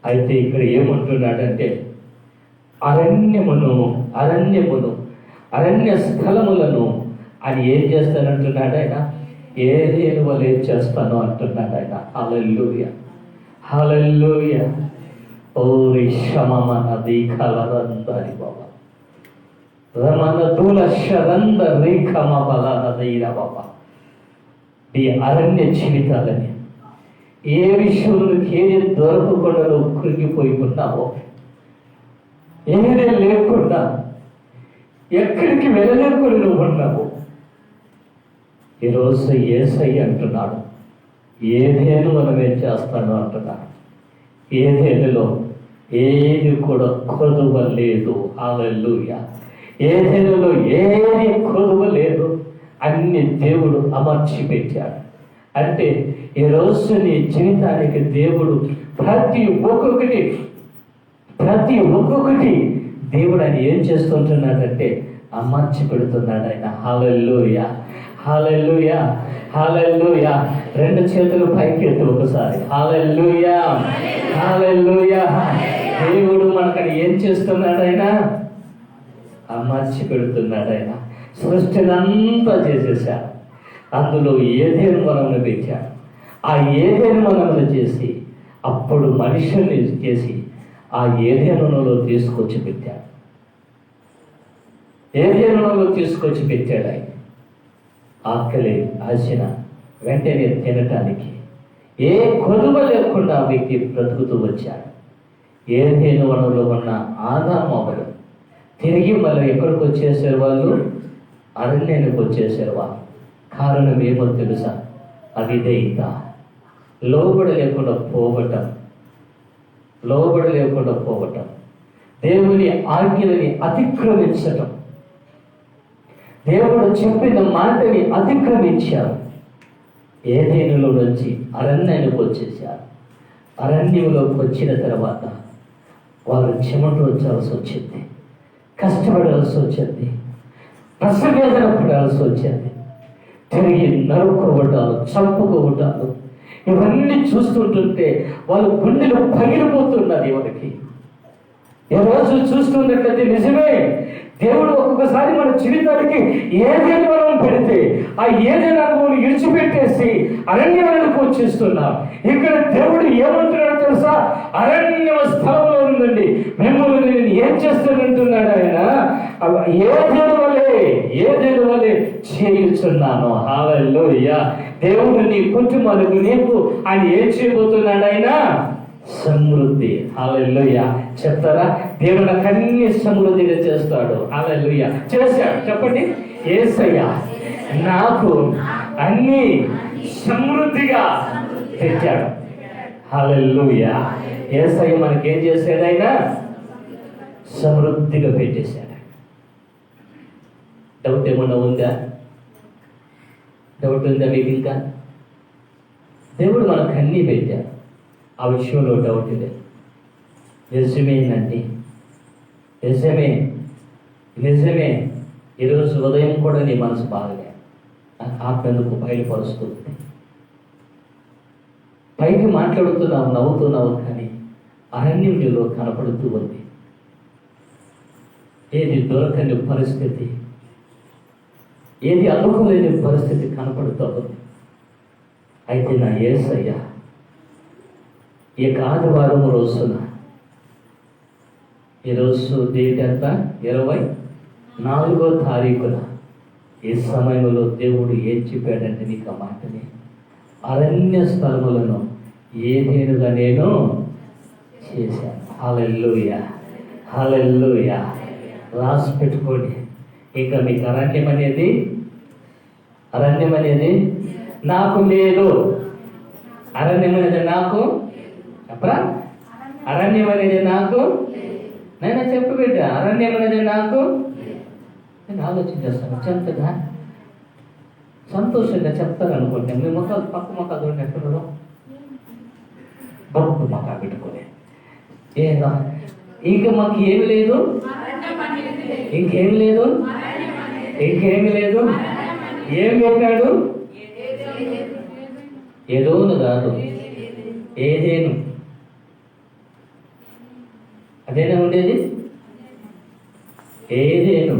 అయితే ఇక్కడ ఏమంటున్నాడంటే అరణ్యమును అరణ్య స్థలములను అని ఏం చేస్తానంటున్నాడు ఆయన? ఏదేను వలె చేస్తాను అంటున్నాడు ఆయన. హల్లెలూయా. హల్లెలూయా. ఓరి శమమన దీఖలరందరి బాబా రమణ దూల శరంద రేఖమ బలనదైన బాబా. ఈ అరణ్య జీవితాలని ఏ విషయంలోకి ఏది దొరకకుండా నువ్వు కృంగిపోయి ఉన్నావో, ఏదే లేకుండా ఎక్కడికి వెళ్ళలేకుండా నువ్వు ఉన్నావు, ఈరోజు యేసయ్య అంటున్నాడు ఏదేను మనమే చేస్తాను అంటున్నాడు. ఏదేనులో ఏది కూడా కొదువ లేదు. హల్లెలూయా. ఏదేనులో ఏది కొదువ లేదు. అన్ని దేవుడు అమర్చి పెట్టాడు. అంటే ఈరోజు నీ జీవితానికి దేవుడు ప్రతి ఒక్కొక్కటి దేవుడు ఆయన ఏం చేస్తుంటున్నాడంటే అమర్చి పెడుతున్నాడు ఆయన. హల్లెలూయా. హల్లెలూయా. హల్లెలూయా. రెండు చేతులు పైకి ఎత్తు ఒకసారి. హల్లెలూయా. హల్లెలూయా. దేవుడు మనకని ఏం చేస్తున్నాడు ఆయన? అమర్చి పెడుతున్నాడు ఆయన. సృష్టినంతా చేసేసాడు. అందులో ఏదేను మనమును పెట్టాడు. ఆ ఏదేను మనమును చేసి అప్పుడు మనుషుల్ని చేసి ఆ ఏదేనులో తీసుకొచ్చి పెట్టాడు. ఏదేనులో తీసుకొచ్చి పెట్టాడు ఆయన. ఆకలి ఆశన వెంటనే తినటానికి ఏ కొదువ లేకుండా ఆ వ్యక్తి బ్రతుకుతూ వచ్చాడు. ఏదేను వనంలో ఉన్న ఆదాము అవ్వడు తిరిగి మళ్ళీ ఎక్కడికి వచ్చేసారు? వాళ్ళు అరణ్యానికి వచ్చేసారు. వాళ్ళు కారణం ఏమో తెలుసా? అవిధేయత, లోబడి లేకుండా పోవటం, దేవుని ఆజ్ఞలని అతిక్రమించటం, దేవుడు చెప్పిన మాటని అతిక్రమించారు. ఏదేనులో నుంచి అరణ్యానికి వచ్చేసారు. అరణ్యంలోకి వచ్చిన తర్వాత వారు చెమటోచాల్సి వచ్చింది, కష్టపడాల్సి వచ్చింది, రసవేదన పడాల్సి వచ్చింది, తిరిగి నరుకోవటాలు, చంపుకోవటాలు, ఇవన్నీ చూస్తుంటుంటే వాళ్ళ గుండెలు పగిలిపోతున్నది. వాళ్ళకి ఈ రోజు చూస్తున్నట్లయితే నిజమే, దేవుడు ఒక్కొక్కసారి మన జీవితానికి ఏదైనా మనం పెడితే ఆ ఏదైనా అనుభవం విడిచిపెట్టేసి అరణ్యానికి వచ్చేస్తున్నాం. ఇక్కడ దేవుడు ఏమంటున్నాడు తెలుసా? అరణ్య స్థలంలో ఉందండి, మిమ్మల్ని నేను ఏం చేస్తానంటున్నాడు ఆయన? ఏదేను వలె చేయుచున్నాను. హల్లెలూయా. దేవుడు నీ కుటుంబాలకు నీకు ఆయన ఏం చేయబోతున్నాడు? ఆయన సమృద్ధి. హల్లెలూయా. చెప్తారా? దేవుడు నాకు అన్ని సమృద్ధిగా చేస్తాడు. హల్లెలూయా. చేశాడు. చెప్పండి. యేసయ్య నాకు అన్ని సమృద్ధిగా తెచ్చాడు. హల్లెలూయా. యేసయ్య మనకేం చేశాడు? ఆయన సమృద్ధిగా పెట్టేశాడు. డౌట్ ఏమన్నా ఉందా? డౌట్ ఉందా మీకు? ఇంకా దేవుడు మనకు అన్నీ పెట్టాడు. ఆ విషయంలో డౌట్ లేదు. నిజమేనండి, నిజమే. ఈరోజు ఉదయం కూడా నీ మనసు బాగలే, నాకు ఆత్మకు బయలుపరుస్తుంది. పైకి మాట్లాడుతున్నావు, నవ్వుతున్నావు, కానీ అరణ్యం నీలో కనపడుతూ ఉంది. ఏది దొరకని పరిస్థితి, ఏది అనుకోలేని పరిస్థితి కనపడుతూ ఉంది. అయితే నా యేసయ్య ఈ ఆదివారం రోజున, ఈరోజు డేట్ ఎంత? 24వ తారీఖున ఈ సమయంలో దేవుడు ఏం చెప్పాడంటే నీకు ఆ మాటని, అరణ్య స్థలములను ఏదేనుగా నేను చేశాను. హల్లెలూయా, హల్లెలూయా. రాసి పెట్టుకోండి. ఇంకా మీకు అరణ్యం అనేది నాకు లేదు. అరణ్యం అనేది నాకు చెప్పరా? అరణ్యం అనేది నాకు, నేను చెప్పు బిడ్డ, అరణ్యం అనేది నాకు. నేను ఆలోచన చేస్తాను, చెప్తుందా? సంతోషంగా చెప్తారు అనుకుంటే మీ మొక్కలు పక్క మొక్కలు చూడండి ఎక్కడో గొప్ప మొక్క పెట్టుకొని ఏదో ఇంకా మాకు ఏమి లేదు, ఇంకేమి లేదు, ఇంకేమి లేదు. ఏం పెట్టాడు? ఏదోను కాదు, ఏదేను. అదేనా ఉండేది? ఏదేను.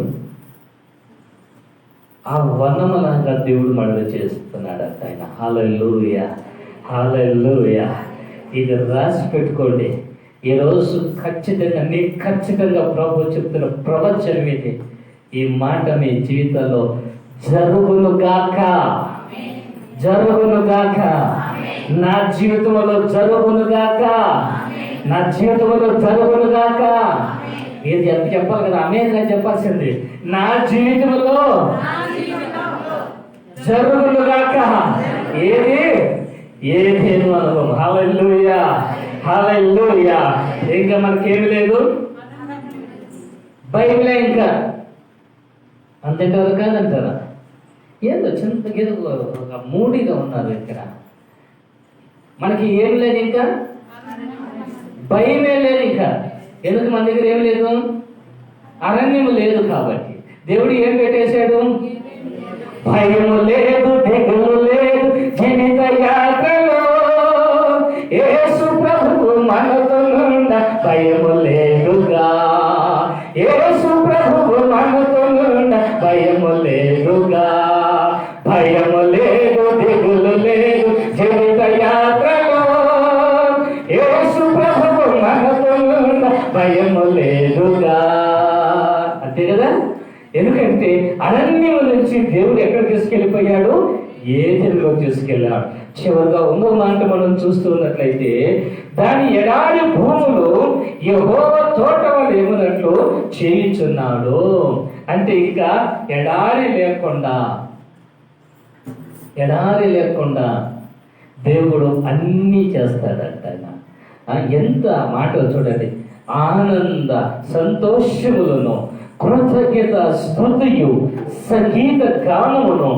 ఆ వనమలాగా దేవుడు మడవ చేస్తున్నాడు ఆయన. హల్లెలూయా, హల్లెలూయా. ఇది రాసి పెట్టుకోండి. ఈరోజు ఖచ్చితంగా నీకు ఖచ్చితంగా ప్రభు చెప్తున్న ప్రవచనం ఇది. ఈ మాట మీ జీవితంలో జరుగునుగాక, జరుగునుగాక. నా జీవితంలో జరుగునుగాక, నా జీవితంలో జరుగునుగాక. ఏది చెప్పాలి కదా, అమేగా చెప్పాల్సింది. నా జీవితంలో జరుగునుగాక. ఏదేను అనుభవం. హల్లెలూయా, హల్లెలూయా. ఇంకా మనకేమి లేదు, బైబిలే ఇంకా అంతేంటారు కాదంటారా? ఏదో చిన్న ఏదో ఒక మూడిగా ఉన్నారు ఇక్కడ. మనకి ఏం లేదు, ఇంకా భయమే లేదు. ఇంకా ఎందుకు మన దగ్గర ఏం లేదు? అరణ్యం లేదు. కాబట్టి దేవుడు ఏం పెట్టేశాడు? భయము లేదు, దిగులు లేదు జీవిత యాత్రలో. యేసు ప్రభువు మనతో నుండ భయము లేదుగా. యేసు ప్రభువు మనతో నుండ భయము లేదుగా. భయము లేదు, దిగులు లేదు జీవిత యాత్రలో. యేసు ప్రభువు మనతో నుండ భయము లేదుగా. అంతే కదా? ఎందుకంటే అరణ్యం నుంచి దేవుడు ఎక్కడ తీసుకెళ్ళిపోయాడు? ఏదెనులో తీసుకెళ్ళాడు. చివరిగా ఇంకో మాట మనం చూస్తున్నట్లయితే, దాని ఎడారి భూములు యెహోవా తోట వలె ఏమన్నట్లు చేయుచున్నాడు. అంటే ఇంకా ఎడారి లేకుండా దేవుడు అన్నీ చేస్తాడంట. ఎంత మాట చూడండి. ఆనంద సంతోషములను, కృతజ్ఞత స్తుతియు, సంగీత గానమును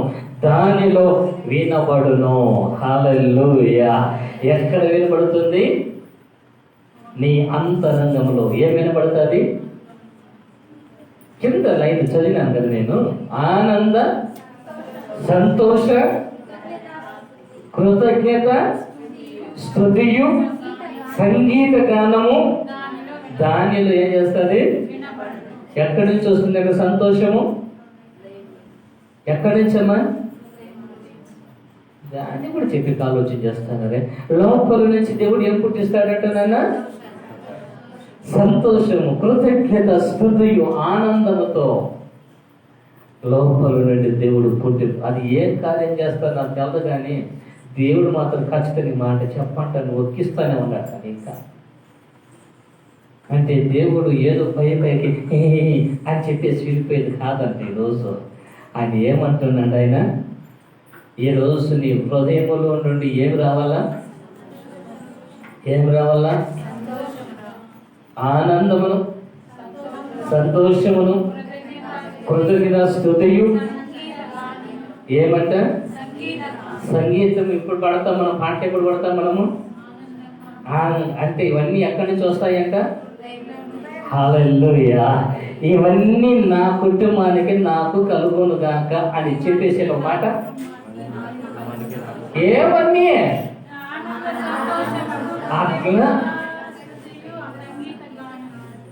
దానిలో వినబడును. హల్లెలూయా. ఎక్కడ వినబడుతుంది? నీ అంతరంగంలో. ఏం వినబడుతుంది? కింద లైన్ చదివినాను కదా నేను. ఆనంద సంతోష కృతజ్ఞత స్తుతియు సంగీత గానము దానిలో ఏం చేస్తుంది? ఎక్కడి నుంచి వస్తుంది అక్కడ సంతోషము? ఎక్కడి నుంచమ్మా? దాన్ని కూడా చెప్పి ఆలోచన చేస్తానరే. లోపల నుంచి దేవుడు ఏం పుట్టిస్తాడంట నాన్న? సంతోషము, కృతజ్ఞత, స్తుతియు, ఆనందముతో లోపల నుండి దేవుడు పుట్టి. అది ఏం కార్యం చేస్తాడు నాకు తెలదు, కానీ దేవుడు మాత్రం ఖచ్చితంగా మాట చెప్పంటాను ఒక్కిస్తానే ఉన్నాడు. కానీ ఇంకా అంటే దేవుడు ఏదో పైకి అని చెప్పేసి వెళ్ళిపోయేది కాదంటే ఈరోజు ఆయన ఏమంటున్నాడు? ఆయన ఈరోజు నీ హృదయంలో నుండి ఏమి రావాలా? ఆనందమును, సంతోషమును, కృతజ్ఞత స్తుతియు. ఏమంట? సంగీతం. ఇప్పుడు పడతాం మనం, పాట ఎప్పుడు పడతాం మనము? అంటే ఇవన్నీ ఎక్కడి నుంచి వస్తాయంట? హల్లెలూయా. ఇవన్నీ నా కుటుంబానికి నాకు కలుగును గాక అని చెప్పేసి ఒక మాట. ఏవన్నీ? అట్లా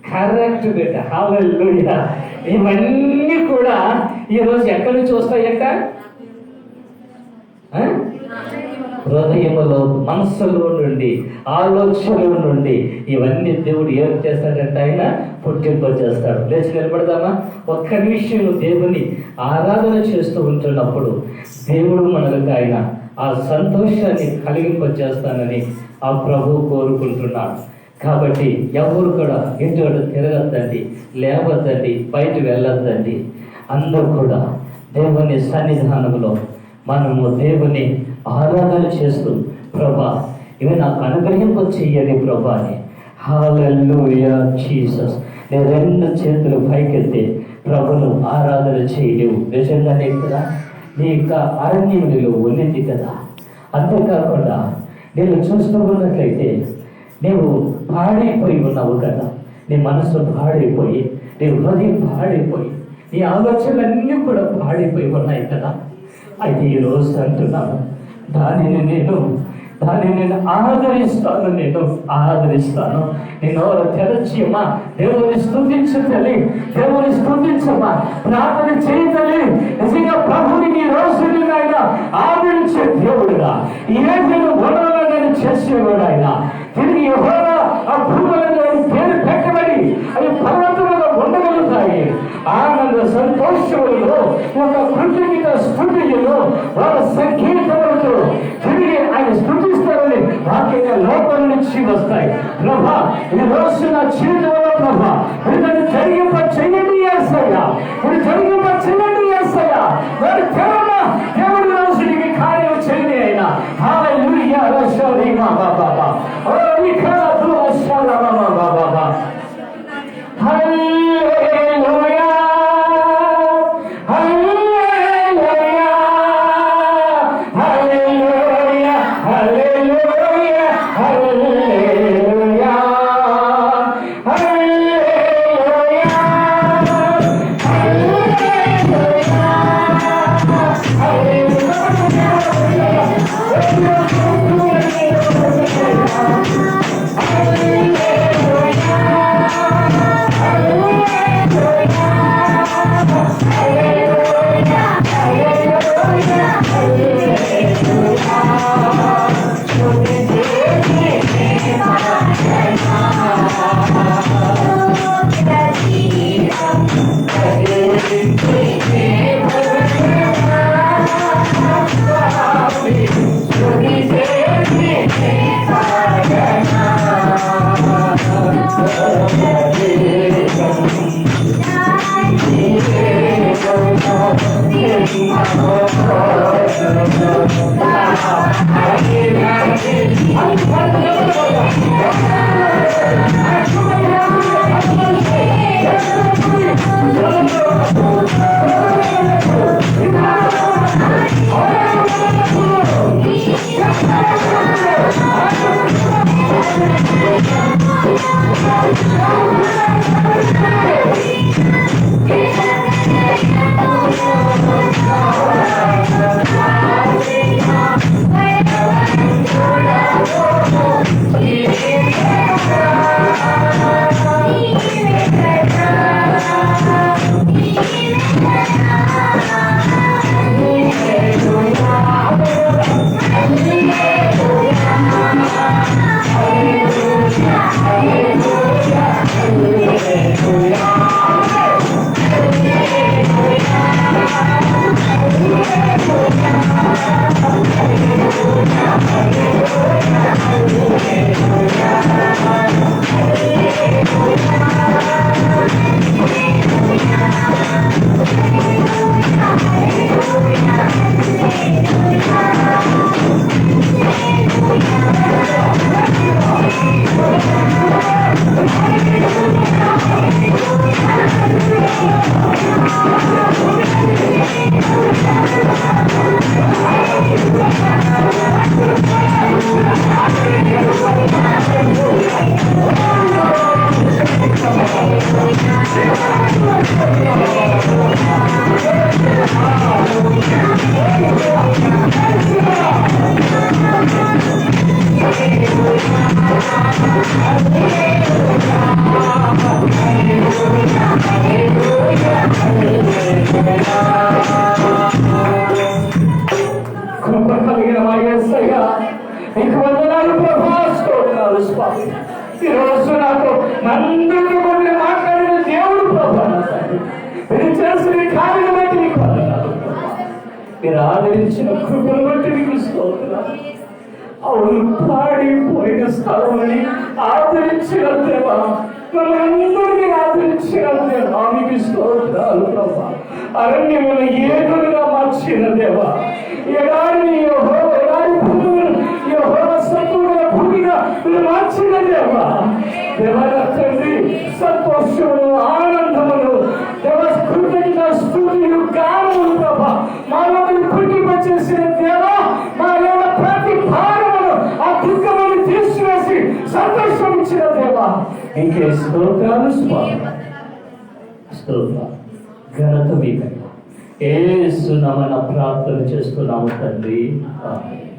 కరెక్ట్ బిడ్డ. హల్లెలూయా. ఇవన్నీ కూడా ఈరోజు ఎక్కడి నుంచి వస్తాయంట? హృదయములో, మనస్సులో నుండి, ఆలోచనల నుండి ఇవన్నీ దేవుడు ఏం చేస్తాడంటే ఆయన పుట్టింప చేస్తాడు. లేచి నిలబడదామా? ఒక్క నిమిషం దేవుని ఆరాధన చేస్తూ ఉంటున్నప్పుడు దేవుడు మనకు ఆయన ఆ సంతోషాన్ని కలిగింపజేస్తానని ఆ ప్రభు కోరుకుంటున్నాడు. కాబట్టి ఎవరు కూడా ఇంటి తిరగద్దండి, లేవద్దండి, బయట వెళ్ళొద్దండి. అందరూ కూడా దేవుని సన్నిధానంలో మనము దేవుని ఆరాధన చేస్తూ, ప్రభా ఇవి నాకు అనుగ్రహింప చెయ్యని ప్రభా అని హల్లెలూయా జీసస్. నేను 2 చేతులు పైకెత్తి ప్రభును ఆరాధన చేయలేవు. నిజంగానే కదా నీ యొక్క అరణ్యములో ఉన్నింది కదా. అంతేకాకుండా నేను చూస్తూ ఉన్నట్లయితే నీవు పాడైపోయి ఉన్నావు కదా. నీ మనసు పాడైపోయి, నీ హృదయం పాడైపోయి, నీ ఆలోచనలన్నీ కూడా పాడైపోయి ఉన్నాయి కదా. అయితే ఈరోజు అంటున్నాను, దానిని నేను ఆదరిస్తాను, నేను తెరచిమ్మా, దేవుని స్తుతించలి, దేవుని స్తుతించమ్మా, ప్రార్థన చేయగలి. నిజంగా ప్రభుని నీ రోజుని ఆయన ఆదరించే దేవుడుగా, ఏదైనా గొడవలో నేను చేసేవాడు ఆయన. తిరిగి ఎవరైనా ఆ భూములను పేరు పెట్టబడి అవి పర్వతములుగా ఉండగలుగుతాయి. ఆనంద సంతోషములలో, ఒక కృతజ్ఞత స్తుతులలో, వాళ్ళ సంగీతములతో తిరిగి ఆయన స్తుతిస్తారని వాక్యంగా లోపల నుంచి వస్తాయి. ప్రభా ఈ రోజు నా జీవితంలో ప్రభా వీళ్ళని జరిగింప చెయ్యండి యేసయ్యా, వీళ్ళు జరిగింప చెయ్యండి యేసయ్యా. వారి కేవల దేవుడి రోజు నీకు కార్యం చేయండి అయినా. హల్లెలూయా రషోరి మా బాబా ఓ నిఖల దుషల మా బాబా. హల్లెలూయా హల్లెలూయా హల్లెలూయా హల్లెలూయా హల్లెలూయా మీరు చేసిన కార్యం బట్టి మీకు వందనాలు. మీరు ఆదరించిన కృపను బట్టి మీకు స్తోత్రాలు. అవును, పాడిపోయిన స్థలమని ఆదరించిన దేవా, మనందరినీ ఆదరించిన దేవా మీకు స్తోత్రాలు ప్రభా. అరణ్యమును ఏడుగా మార్చిన దేవా, ఎడారిని ఎడారి భూమిని సత్తుగా భూమిగా మార్చిన దేవా, దేవర తండ్రి సంతోషమును ఆనందమును దేవ కృతజ్ఞత స్తుతియు గానములు ప్రభా మాలో పుట్టింపచేసిన దేవా, మా యొక్క ప్రతి భారమును ఆ దుఃఖమును తీసివేసి సంతోషం ఇచ్చిన దేవా ఇంకే స్తోత్రాలు స్వామి. స్తోత్రాలు ఘనత మీకై యేసు నామమున ప్రార్థన చేస్తున్నాము తండ్రి. ఆమేన్.